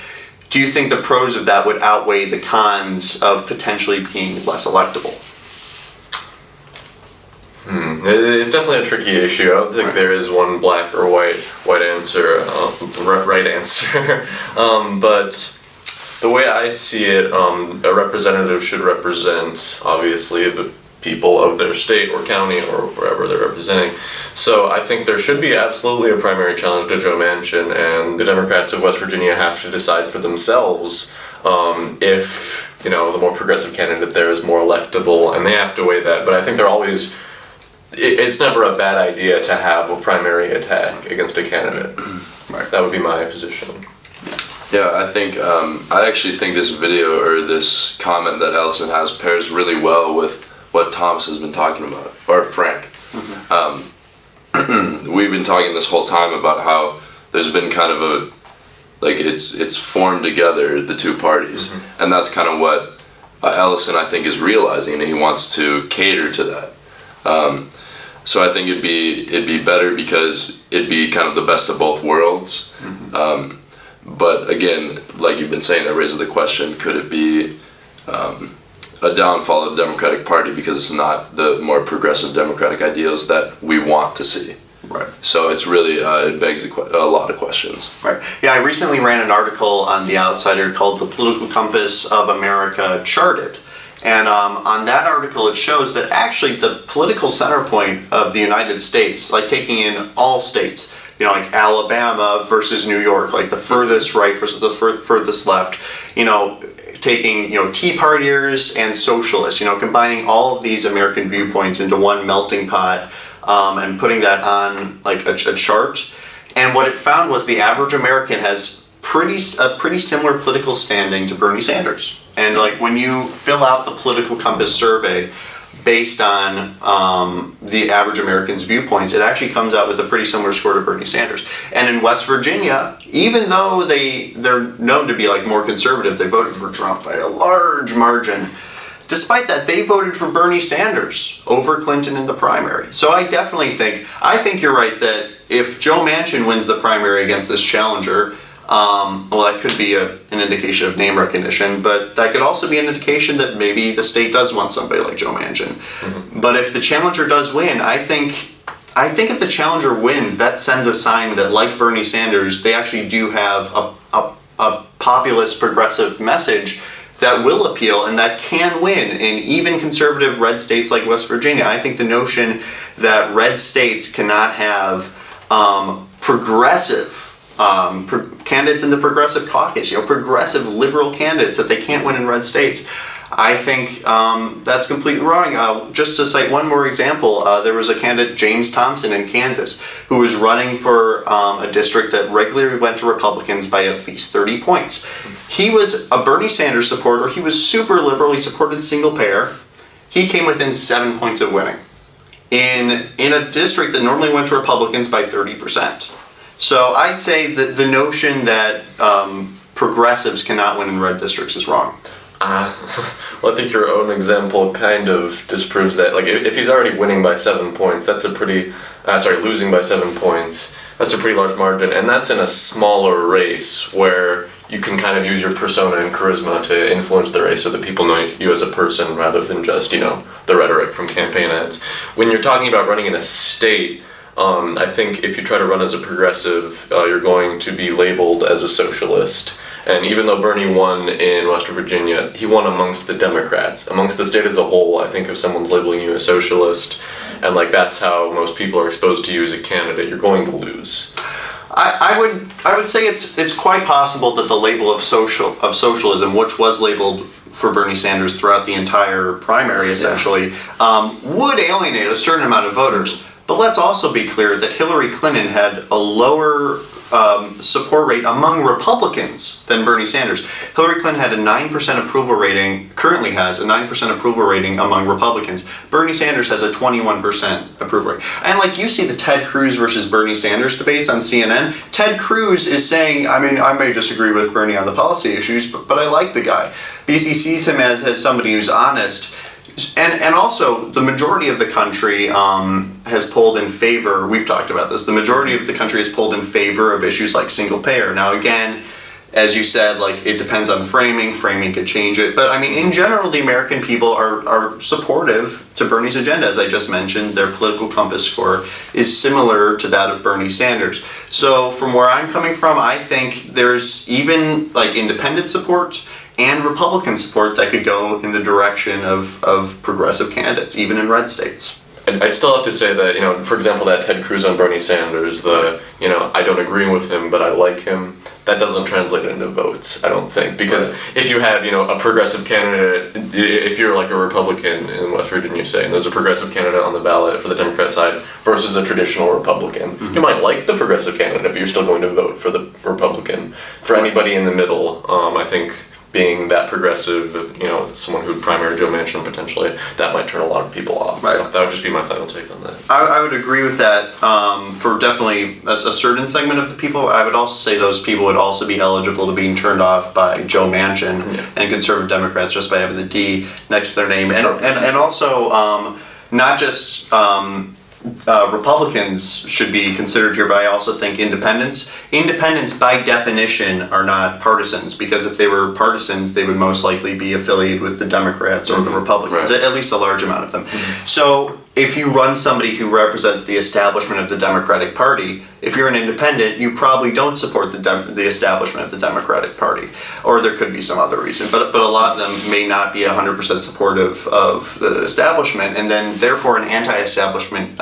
do you think the pros of that would outweigh the cons of potentially being less electable? It's definitely a tricky issue. I don't think there is one black or white answer, right answer. But the way I see it, a representative should represent, obviously, the people of their state or county or wherever they're representing. So I think there should be absolutely a primary challenge to Joe Manchin, and the Democrats of West Virginia have to decide for themselves if, the more progressive candidate there is more electable, and they have to weigh that. But I think it's never a bad idea to have a primary attack against a candidate. Right. That would be my position. Yeah, I think, I actually think this video or this comment that Ellison has pairs really well with what Thomas has been talking about, or Frank. We've been talking this whole time about how there's been kind of it's formed together, the two parties, and that's kind of what Ellison, I think, is realizing, and he wants to cater to that. So I think it'd be better because it'd be kind of the best of both worlds. But again, like you've been saying, that raises the question: could it be a downfall of the Democratic Party because it's not the more progressive democratic ideals that we want to see? Right. So it's really it begs a lot of questions. Right. Yeah, I recently ran an article on The Outsider called "The Political Compass of America Charted." And on that article, it shows that actually the political center point of the United States, like taking in all states, like Alabama versus New York, like the furthest right versus the furthest left, taking, Tea Partiers and socialists, combining all of these American viewpoints into one melting pot, and putting that on like a chart. And what it found was the average American has a pretty similar political standing to Bernie Sanders. And like when you fill out the political compass survey based on the average American's viewpoints, it actually comes out with a pretty similar score to Bernie Sanders. And in West Virginia, even though they're known to be like more conservative, they voted for Trump by a large margin. Despite that, they voted for Bernie Sanders over Clinton in the primary. So I think you're right that if Joe Manchin wins the primary against this challenger, that could be an indication of name recognition, but that could also be an indication that maybe the state does want somebody like Joe Manchin. Mm-hmm. But if the challenger does win, I think if the challenger wins, that sends a sign that, like Bernie Sanders, they actually do have a populist progressive message that will appeal and that can win in even conservative red states like West Virginia. I think the notion that red states cannot have progressive candidates in the progressive caucus, progressive liberal candidates, that they can't win in red states, I think that's completely wrong. Just to cite one more example, there was a candidate, James Thompson in Kansas, who was running for a district that regularly went to Republicans by at least 30 points. He was a Bernie Sanders supporter. He was super liberal. He supported single payer. He came within 7 points of winning in a district that normally went to Republicans by 30%. So I'd say that the notion that progressives cannot win in red districts is wrong. Well, I think your own example kind of disproves that. Like, if he's already winning by 7 points, that's losing by 7 points, that's a pretty large margin, and that's in a smaller race where you can kind of use your persona and charisma to influence the race so that people know you as a person rather than just, the rhetoric from campaign ads. When you're talking about running in a state, I think if you try to run as a progressive, you're going to be labeled as a socialist. And even though Bernie won in West Virginia, he won amongst the Democrats. Amongst the state as a whole, I think if someone's labeling you a socialist, and that's how most people are exposed to you as a candidate, you're going to lose. I would say it's quite possible that the label of socialism, which was labeled for Bernie Sanders throughout the entire primary, essentially, would alienate a certain amount of voters. But let's also be clear that Hillary Clinton had a lower support rate among Republicans than Bernie Sanders. Hillary Clinton had a 9% approval rating, currently has a 9% approval rating among Republicans. Bernie Sanders has a 21% approval rate. And you see the Ted Cruz versus Bernie Sanders debates on CNN. Ted Cruz is saying, I may disagree with Bernie on the policy issues, but I like the guy. Because he sees him as somebody who's honest. And also, the majority of the country has polled in favor, we've talked about this, the majority of the country has polled in favor of issues like single payer. Now again, as you said, it depends on framing could change it, but in general, the American people are supportive to Bernie's agenda. As I just mentioned, their political compass score is similar to that of Bernie Sanders. So from where I'm coming from, I think there's even independent support and Republican support that could go in the direction of progressive candidates, even in red states. I'd still have to say that, for example, that Ted Cruz on Bernie Sanders, I don't agree with him, but I like him, that doesn't translate into votes, I don't think. Because if you have, a progressive candidate, if you're a Republican in West Virginia, say, and there's a progressive candidate on the ballot for the Democrat side versus a traditional Republican, you might like the progressive candidate, but you're still going to vote for the Republican. For anybody in the middle, I think being that progressive, someone who would primary Joe Manchin potentially, that might turn a lot of people off. Right. So that would just be my final take on that. I would agree with that for definitely a certain segment of the people. I would also say those people would also be eligible to being turned off by Joe Manchin and conservative Democrats just by having the D next to their name. And also not just Republicans should be considered here, but I also think independents by definition are not partisans, because if they were partisans, they would most likely be affiliated with the Democrats or the Republicans, at least a large amount of them. So if you run somebody who represents the establishment of the Democratic Party, if you're an independent, you probably don't support the establishment of the Democratic Party, or there could be some other reason. But a lot of them may not be 100% supportive of the establishment, and then therefore an anti-establishment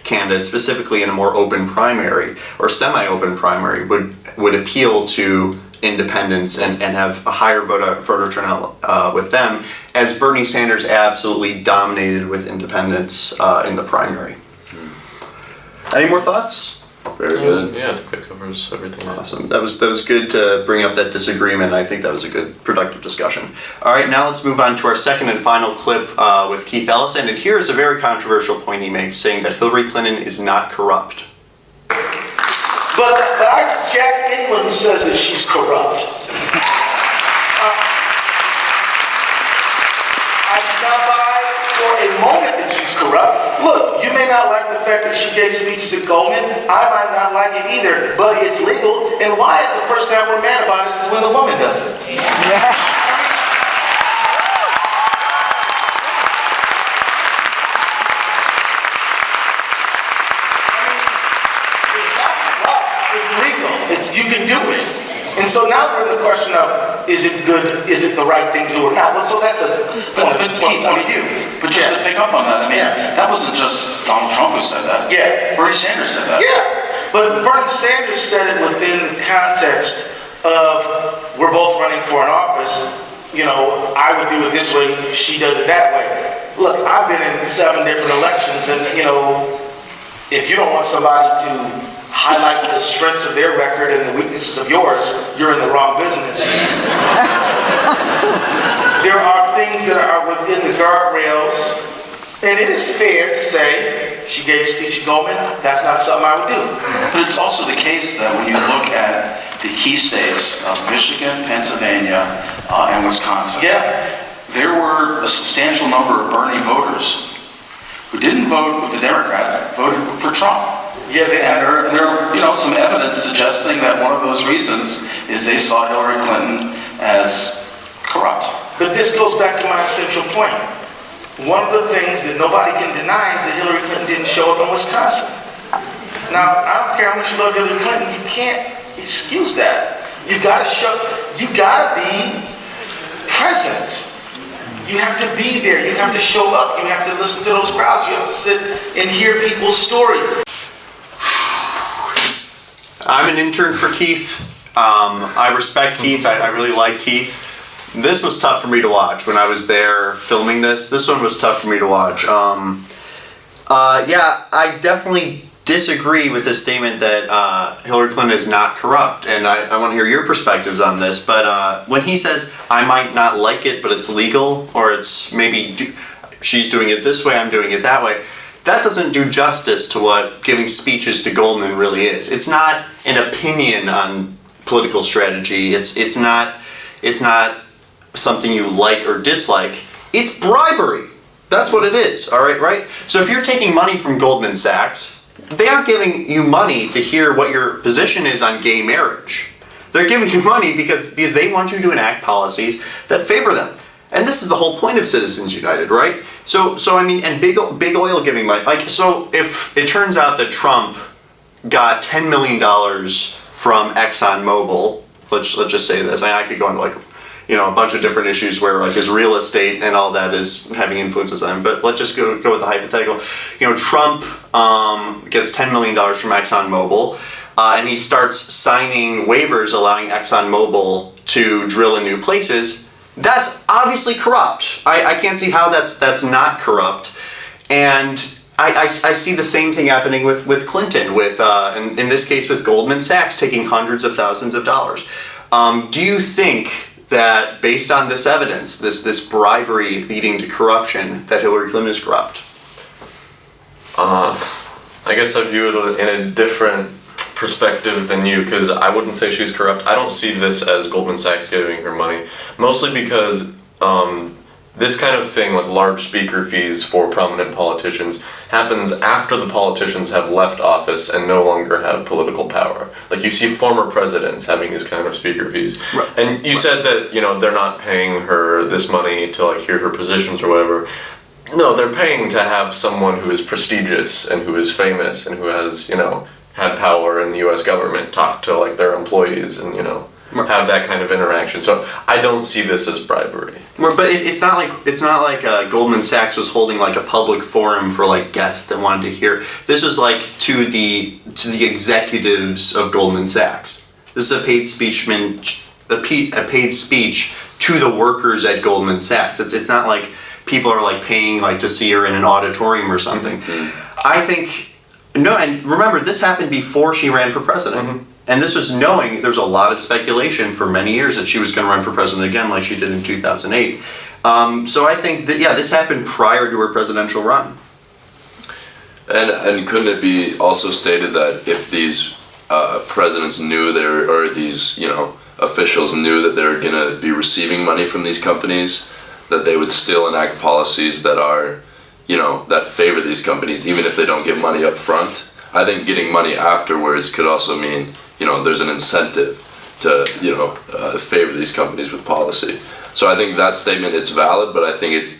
candidate, specifically in a more open primary or semi-open primary, would appeal to independents and have a higher voter turnout with them, as Bernie Sanders absolutely dominated with independents in the primary. Any more thoughts? Very good. Yeah, I think that covers everything. Awesome. That was good to bring up that disagreement. I think that was a good, productive discussion. All right, now let's move on to our second and final clip with Keith Ellison. And here's a very controversial point he makes, saying that Hillary Clinton is not corrupt. But I reject anyone who says that she's corrupt. I do not buy for a moment that she's corrupt. Look, you may not like the fact that she gave speeches at Goldman. I might not like it either, but it's legal. And why is the first time we're mad about it is when the woman does it? Yeah. You can do it. And so now we're in the question of, is it good, is it the right thing to do or not? Well, so that's a point of view. But just to pick up on that, I mean, that wasn't just Donald Trump who said that. Yeah. Bernie Sanders said that. Yeah. But Bernie Sanders said it within the context of, we're both running for an office, you know, I would do it this way, she does it that way. Look, I've been in 7 different elections, and, you know, if you don't want somebody to highlight the strengths of their record and the weaknesses of yours, you're in the wrong business. There are things that are within the guardrails, and it is fair to say, she gave a speech at Goldman, that's not something I would do. But it's also the case that when you look at the key states of Michigan, Pennsylvania, and Wisconsin, there were a substantial number of Bernie voters who didn't vote with the Democrat, voted for Trump. Yeah, and there are, you know, some evidence suggesting that one of those reasons is they saw Hillary Clinton as corrupt. But this goes back to my essential point. One of the things that nobody can deny is that Hillary Clinton didn't show up in Wisconsin. Now, I don't care how much you love Hillary Clinton, you can't excuse that. You gotta be present. You have to be there, you have to show up, you have to listen to those crowds, you have to sit and hear people's stories. I'm an intern for Keith. I respect Keith. I really like Keith. This was tough for me to watch when I was there filming this. This one was tough for me to watch. Yeah, I definitely disagree with the statement that Hillary Clinton is not corrupt, and I want to hear your perspectives on this. But when he says, I might not like it, but it's legal, or it's maybe she's doing it this way, I'm doing it that way, that doesn't do justice to what giving speeches to Goldman really is. It's not an opinion on political strategy. It's not something you like or dislike. It's bribery. That's what it is. All right? So if you're taking money from Goldman Sachs, they aren't giving you money to hear what your position is on gay marriage. They're giving you money because they want you to enact policies that favor them. And this is the whole point of Citizens United, right? So I mean, and big oil giving money. Like, so if it turns out that Trump got $10 million from ExxonMobil, let's just say this. I could go into like, you know, a bunch of different issues where like his real estate and all that is having influences on him. But let's just go with the hypothetical. You know, Trump gets $10 million from ExxonMobil, and he starts signing waivers allowing ExxonMobil to drill in new places. That's obviously corrupt. I can't see how that's not corrupt. And I see the same thing happening with Clinton, with in this case with Goldman Sachs taking hundreds of thousands of dollars. Do you think that based on this evidence, this bribery leading to corruption, that Hillary Clinton is corrupt? I guess I view it in a different perspective than you, because I wouldn't say she's corrupt. I don't see this as Goldman Sachs giving her money, mostly because this kind of thing, like large speaker fees for prominent politicians, happens after the politicians have left office and no longer have political power. Like you see former presidents having these kind of speaker fees. Right. And you said that, you know, they're not paying her this money to like hear her positions or whatever. No, they're paying to have someone who is prestigious and who is famous and who has, had power in the U.S. government talk to like their employees and, have that kind of interaction. So I don't see this as bribery. But it's not like Goldman Sachs was holding like a public forum for like guests that wanted to hear. This was like to the executives of Goldman Sachs. This is a paid speech to the workers at Goldman Sachs. It's not like people are like paying like to see her in an auditorium or something. I think no, and remember this happened before she ran for president. And this was knowing there's a lot of speculation for many years that she was going to run for president again like she did in 2008. So I think that, this happened prior to her presidential run. And couldn't it be also stated that if these presidents knew or these, officials knew that they were going to be receiving money from these companies, that they would still enact policies that are, that favor these companies even if they don't get money up front? I think getting money afterwards could also mean, there's an incentive to, favor these companies with policy. So I think that statement, it's valid, but I think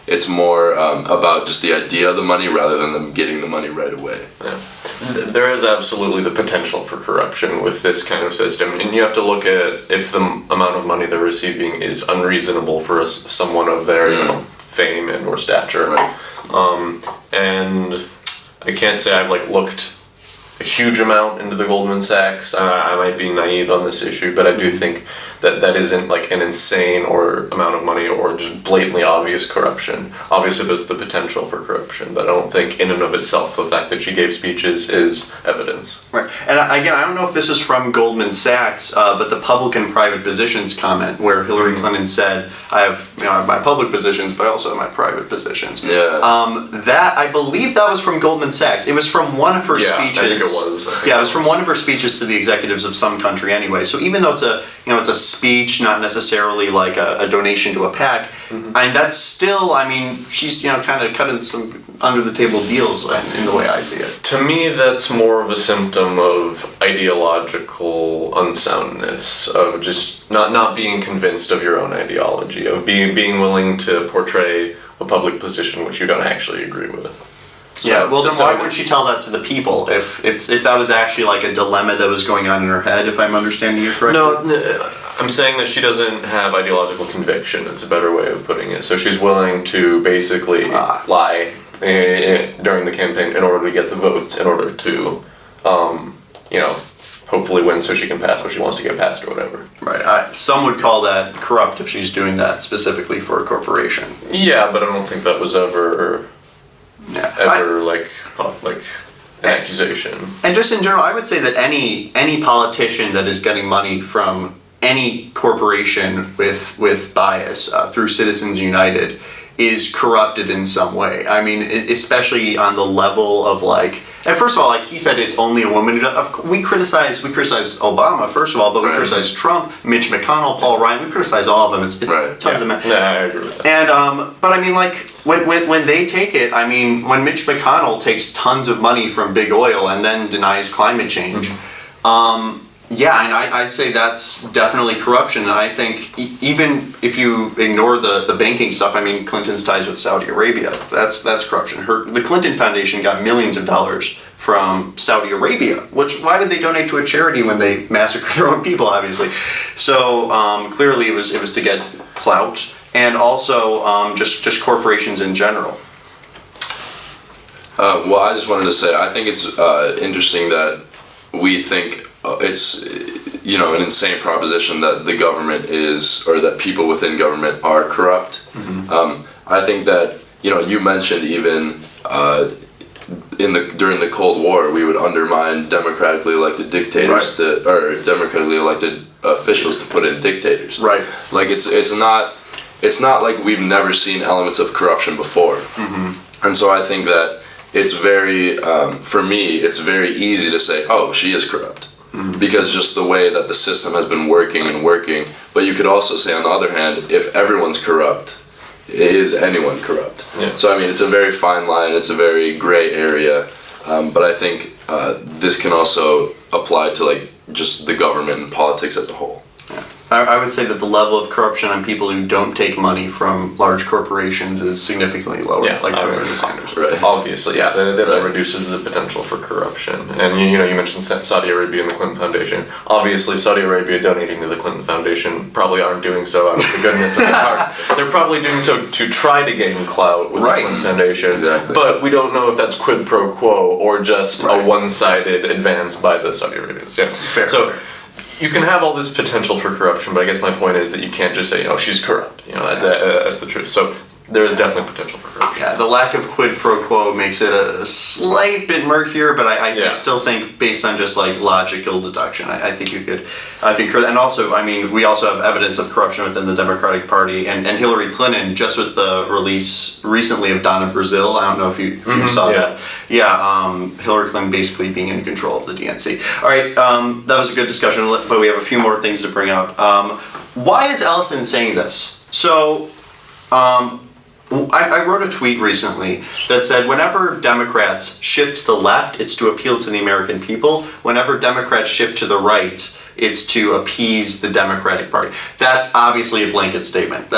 it's more about just the idea of the money rather than them getting the money right away. Yeah. There is absolutely the potential for corruption with this kind of system, and you have to look at if the amount of money they're receiving is unreasonable for someone of their fame and or stature. Right. And I can't say I've looked a huge amount into the Goldman Sachs. I might be naive on this issue, but I do think that isn't an insane or amount of money or just blatantly obvious corruption. Obviously there's the potential for corruption, but I don't think in and of itself the fact that she gave speeches is evidence. Right. And again, I don't know if this is from Goldman Sachs, but the public and private positions comment where Hillary Clinton said, I have my public positions, but I also have my private positions. Yeah. That, I believe that was from Goldman Sachs. It was from one of her speeches. I think it was. It was from one of her speeches to the executives of some country anyway. So even though it's a speech, not necessarily like a donation to a PAC, and that's still, she's kind of cutting some under the table deals in the way I see it. To me, that's more of a symptom of ideological unsoundness, of just not being convinced of your own ideology, of being willing to portray a public position which you don't actually agree with. Then why would she tell that to the people if that was actually like a dilemma that was going on in her head, if I'm understanding you correctly? No, I'm saying that she doesn't have ideological conviction, is a better way of putting it. So she's willing to basically lie during the campaign in order to get the votes, in order to, hopefully win so she can pass what she wants to get passed or whatever. Right. Some would call that corrupt if she's doing that specifically for a corporation. Yeah, but I don't think that was ever... an accusation. And just in general, I would say that any politician that is getting money from any corporation with bias through Citizens United is corrupted in some way. Especially on the level of and first of all, he said it's only a woman. We criticize Obama first of all, but we criticize Trump, Mitch McConnell, Paul Ryan. We criticize all of them. It's tons of men. Yeah, I agree with that. And but when they take it, when Mitch McConnell takes tons of money from big oil and then denies climate change, I'd say that's definitely corruption. And I think even if you ignore the banking stuff, Clinton's ties with Saudi Arabia, that's corruption. The Clinton Foundation got millions of dollars from Saudi Arabia, why would they donate to a charity when they massacre their own people, obviously? So clearly it was to get clout, and also just corporations in general. Well, I just wanted to say, I think it's interesting that we think it's an insane proposition that the government is, or that people within government are corrupt. I think that you mentioned even during the Cold War we would undermine democratically elected dictators or democratically elected officials to put in dictators. Right. It's not like we've never seen elements of corruption before. And so I think that it's very for me it's very easy to say, oh, she is corrupt. Because just the way that the system has been working, but you could also say on the other hand, if everyone's corrupt, is anyone corrupt? Yeah. So it's a very fine line, it's a very gray area, but I think this can also apply to just the government and politics as a whole. Yeah. I would say that the level of corruption on people who don't take money from large corporations is significantly lower. Yeah, like I for would Bernie agree. Sanders. Right. Obviously, yeah, that Right. reduces the potential for corruption. And you mentioned Saudi Arabia and the Clinton Foundation. Obviously, Saudi Arabia donating to the Clinton Foundation probably aren't doing so out of the goodness of their hearts. They're probably doing so to try to gain clout with Right. the Clinton Foundation. Exactly. But we don't know if that's quid pro quo or just Right. a one-sided advance by the Saudi Arabians. Yeah. Fair, So. fair. You can have all this potential for corruption, but I guess my point is that you can't just say, she's corrupt. That's the truth. So there is definitely potential for corruption. Yeah, the lack of quid pro quo makes it a slight bit murkier, but I Yeah. still think, based on just like logical deduction, I think you could concur. And also, I mean, we also have evidence of corruption within the Democratic Party, and Hillary Clinton, just with the release recently of Donna Brazile. I don't know if you saw yeah. that. Yeah, Hillary Clinton basically being in control of the DNC. All right, that was a good discussion, but we have a few more things to bring up. Why is Ellison saying this? So, I wrote a tweet recently that said whenever Democrats shift to the left, it's to appeal to the American people. Whenever Democrats shift to the right, it's to appease the Democratic Party. That's obviously a blanket statement. It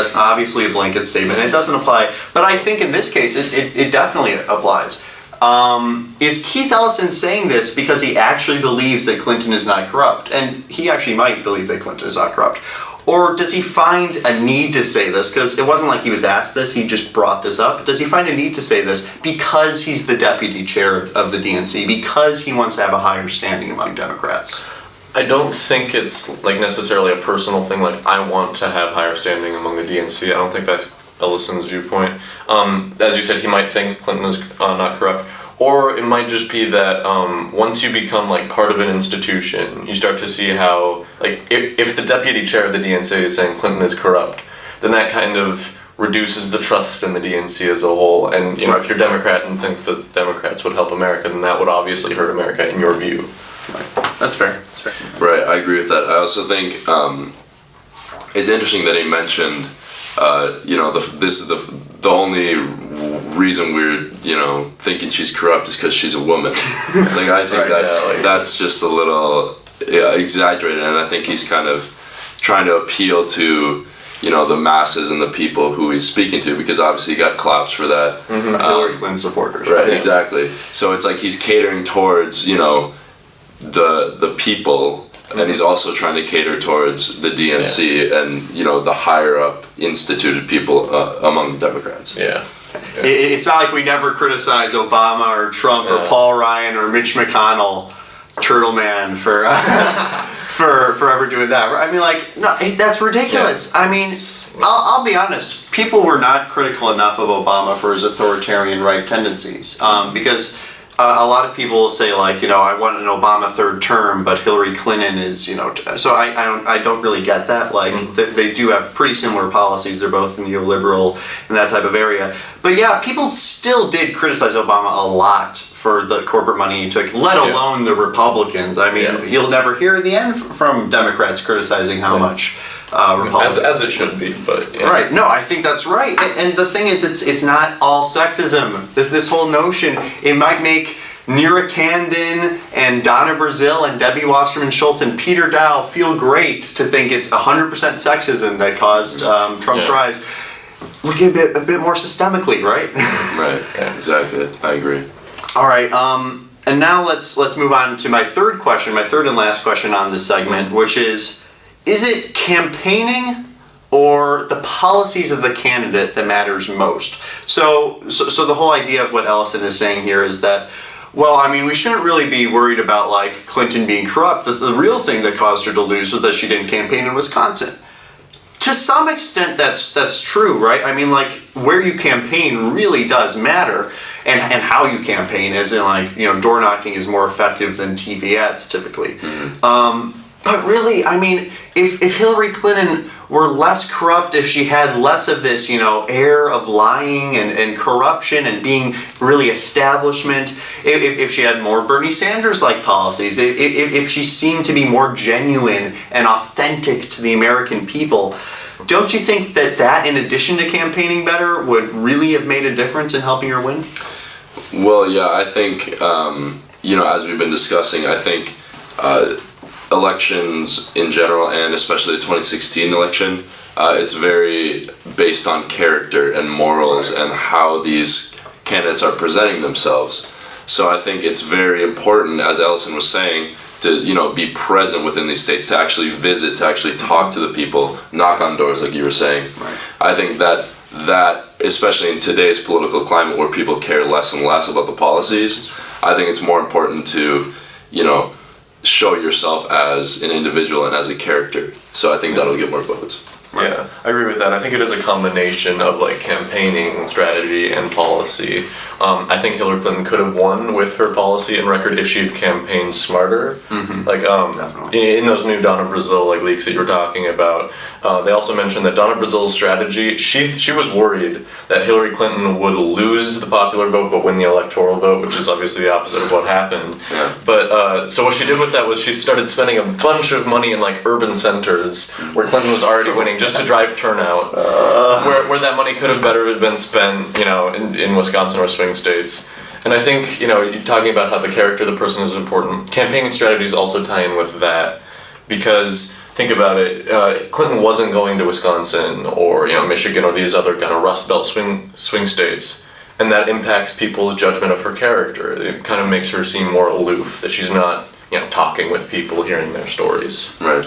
doesn't apply. But I think in this case, it definitely applies. Is Keith Ellison saying this because he actually believes that Clinton is not corrupt? And he actually might believe that Clinton is not corrupt. Or does he find a need to say this? Because it wasn't like he was asked this, he just brought this up. Does he find a need to say this because he's the deputy chair of the DNC, because he wants to have a higher standing among Democrats? I don't think it's like necessarily a personal thing, like I want to have higher standing among the DNC. I don't think that's Ellison's viewpoint. As you said, he might think Clinton is not corrupt. Or it might just be that once you become like part of an institution, you start to see how, like, if the deputy chair of the DNC is saying Clinton is corrupt, then that kind of reduces the trust in the DNC as a whole. And if you're Democrat and think that Democrats would help America, then that would obviously hurt America in your view. That's fair. Right, I agree with that. I also think it's interesting that he mentioned, this is the only reason we're thinking she's corrupt is because she's a woman. Like I think that's just a little exaggerated, and I think he's kind of trying to appeal to the masses and the people who he's speaking to, because obviously he got claps for that. Hillary Clinton supporters. Right, exactly. So it's like he's catering towards the people. And he's also trying to cater towards the DNC and the higher up instituted people among Democrats. Yeah. It's not like we never criticize Obama or Trump or Paul Ryan or Mitch McConnell, Turtle Man, for for ever doing that. I mean, like, no, that's ridiculous. Yeah. I mean, I'll be honest. People were not critical enough of Obama for his authoritarian right tendencies, because a lot of people will say, like, I want an Obama third term, but Hillary Clinton is, so I don't really get that. Like, they do have pretty similar policies. They're both neoliberal in that type of area. But yeah, people still did criticize Obama a lot for the corporate money he took, let alone the Republicans. I mean, you'll never hear the end from Democrats criticizing how much Republicans. As it should be, but Right. No, I think that's right. And the thing is, it's not all sexism. This whole notion, it might make Neera Tanden and Donna Brazile and Debbie Wasserman Schultz and Peter Dow feel great to think it's 100% sexism that caused Trump's rise. Look at it a bit more systemically, right? Right. Exactly. I agree. All right. And now let's move on to my third and last question on this segment, which is it campaigning or the policies of the candidate that matters most? So the whole idea of what Ellison is saying here is that, well, I mean, we shouldn't really be worried about, like, Clinton being corrupt. The real thing that caused her to lose was that she didn't campaign in Wisconsin. To some extent, that's true, right? I mean, like, where you campaign really does matter, and how you campaign, as in, like, door knocking is more effective than TV ads typically. But really, I mean, if Hillary Clinton were less corrupt, if she had less of this, air of lying and corruption and being really establishment, if she had more Bernie Sanders-like policies, if she seemed to be more genuine and authentic to the American people, don't you think that in addition to campaigning better, would really have made a difference in helping her win? Well, yeah, I think, as we've been discussing, I think elections in general, and especially the 2016 election, it's very based on character and morals and how these candidates are presenting themselves. So I think it's very important, as Ellison was saying, to be present within these states, to actually visit, to actually talk to the people, knock on doors, like you were saying. Right. I think that especially in today's political climate where people care less and less about the policies, I think it's more important to show yourself as an individual and as a character. So I think that'll get more votes. Yeah, I agree with that. I think it is a combination of like campaigning strategy and policy. I think Hillary Clinton could have won with her policy and record if she'd campaigned smarter. Like Definitely. in those new Donna Brazile leaks that you were talking about, they also mentioned that Donna Brazile's strategy. She was worried that Hillary Clinton would lose the popular vote but win the electoral vote, which is obviously the opposite of what happened. Yeah. But so what she did with that was she started spending a bunch of money in like urban centers where Clinton was already winning, just to drive turnout, where that money could have better been spent, in Wisconsin or swing states. And I think, you're talking about how the character of the person is important. Campaigning strategies also tie in with that, because think about it, Clinton wasn't going to Wisconsin or Michigan or these other kind of Rust Belt swing states, and that impacts people's judgment of her character. It kind of makes her seem more aloof, that she's not talking with people, hearing their stories. Right.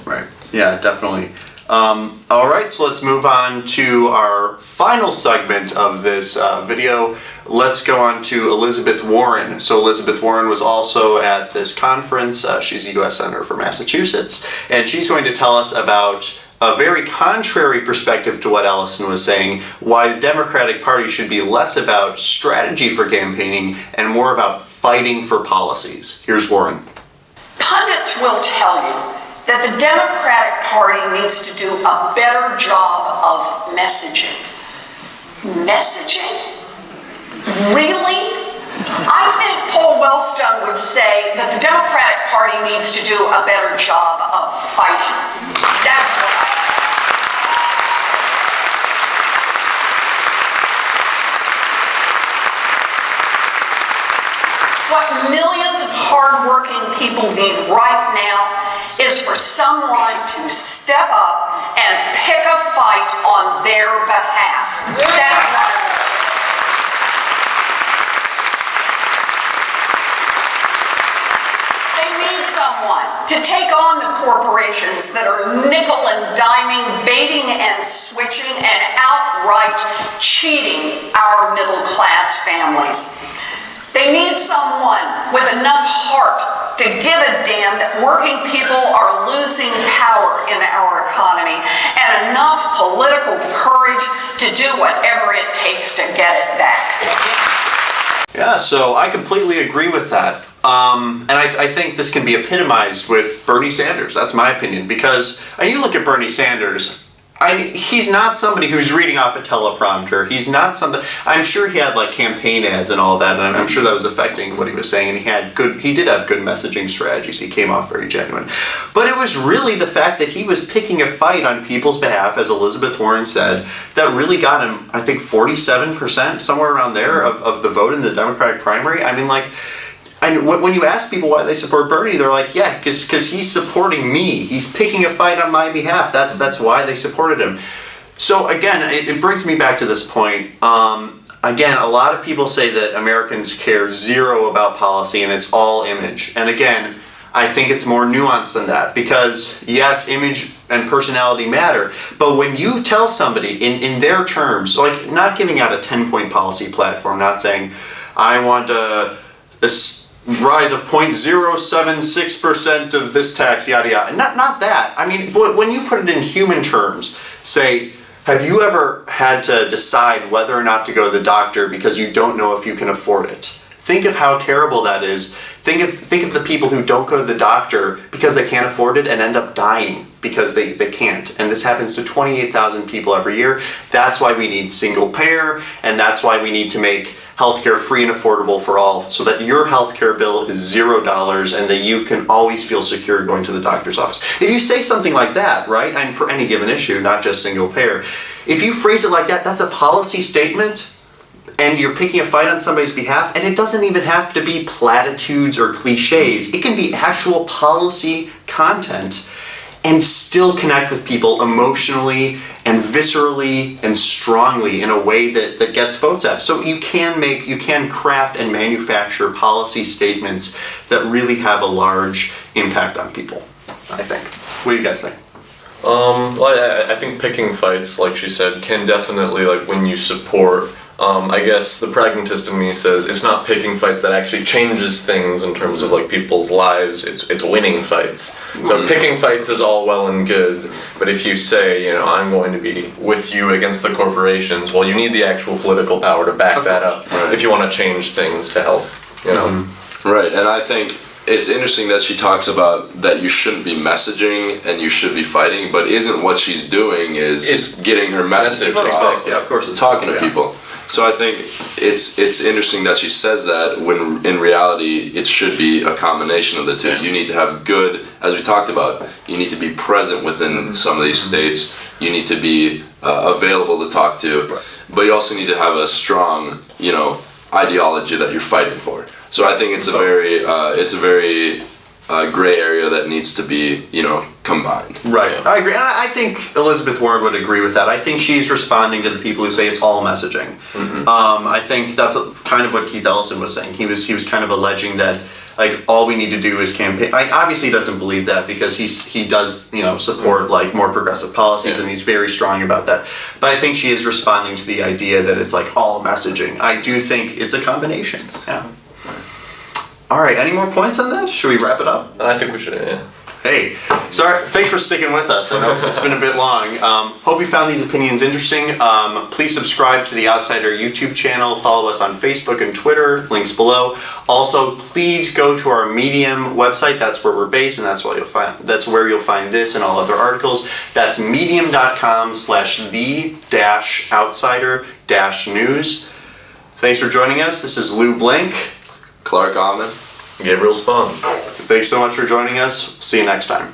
Right. Yeah, definitely. All right, so let's move on to our final segment of this video. Let's go on to Elizabeth Warren. So Elizabeth Warren was also at this conference. She's a U.S. Senator for Massachusetts, and she's going to tell us about a very contrary perspective to what Ellison was saying, why the Democratic Party should be less about strategy for campaigning and more about fighting for policies. Here's Warren. Pundits will tell you that the Democratic Party needs to do a better job of messaging. Messaging? Really? I think Paul Wellstone would say that the Democratic Party needs to do a better job of fighting. That's what I think. What millions of hardworking people need right now is for someone to step up and pick a fight on their behalf. That's what I want. They need someone to take on the corporations that are nickel and diming, baiting and switching, and outright cheating our middle class families. They need someone with enough heart to give a damn that working people are losing power in our economy, and enough political courage to do whatever it takes to get it back. Yeah, so I completely agree with that. And I think this can be epitomized with Bernie Sanders. That's my opinion. Because, and you look at Bernie Sanders, he's not somebody who's reading off a teleprompter. He's not something. I'm sure he had like campaign ads and all that, and I'm sure that was affecting what he was saying. And he did have good messaging strategies. He came off very genuine. But it was really the fact that he was picking a fight on people's behalf, as Elizabeth Warren said, that really got him, I think, 47%, somewhere around there, of the vote in the Democratic primary. I mean, like, when you ask people why they support Bernie, they're like, yeah, because he's supporting me. He's picking a fight on my behalf. That's why they supported him. So again, it brings me back to this point. Again, a lot of people say that Americans care zero about policy and it's all image. And again, I think it's more nuanced than that, because yes, image and personality matter, but when you tell somebody in their terms, like not giving out a 10-point policy platform, not saying, I want a rise of 0.076% of this tax, yada yada. Not that. I mean, when you put it in human terms, say, have you ever had to decide whether or not to go to the doctor because you don't know if you can afford it? Think of how terrible that is. Think of the people who don't go to the doctor because they can't afford it and end up dying because they can't. And this happens to 28,000 people every year. That's why we need single payer, and that's why we need to make healthcare free and affordable for all, so that your healthcare bill is $0 and that you can always feel secure going to the doctor's office. If you say something like that, right, and for any given issue, not just single payer, if you phrase it like that, that's a policy statement. and you're picking a fight on somebody's behalf, and it doesn't even have to be platitudes or cliches. It can be actual policy content and still connect with people emotionally and viscerally and strongly in a way that gets votes out. So you can craft and manufacture policy statements that really have a large impact on people, I think. What do you guys think? Well, I think picking fights, like she said, can definitely, like, when you support, I guess the pragmatist in me says it's not picking fights that actually changes things in terms of, like, people's lives, it's winning fights. So picking fights is all well and good, but if you say, you know, I'm going to be with you against the corporations, well, you need the actual political power to back that up if you want to change things to help, you know. Right, and I think it's interesting that she talks about that you shouldn't be messaging and you should be fighting, but isn't what she's doing is getting her message across, yeah, of course, talking to people. So I think it's interesting that she says that when in reality it should be a combination of the two. You need to have good, as we talked about, you need to be present within some of these states. You need to be available to talk to, but you also need to have a strong, you know, ideology that you're fighting for. So I think it's a very gray area that needs to be, you know, combined. Right, I agree. And I think Elizabeth Warren would agree with that. I think she's responding to the people who say it's all messaging. I think that's kind of what Keith Ellison was saying. He was kind of alleging that, like, all we need to do is campaign. Obviously, he doesn't believe that because he does, you know, support like more progressive policies, and he's very strong about that. But I think she is responding to the idea that it's like all messaging. I do think it's a combination. Yeah. All right. Any more points on that? Should we wrap it up? I think we should, yeah. Hey, sorry. Thanks for sticking with us. I know it's been a bit long. Hope you found these opinions interesting. Please subscribe to the Outsider YouTube channel. Follow us on Facebook and Twitter. Links below. Also, please go to our Medium website. That's where we're based, and that's where you'll find this and all other articles. That's medium.com/the-outsider-news. Thanks for joining us. This is Lew Blank. Clark Amann. Gabriel Spahn. Thanks so much for joining us. See you next time.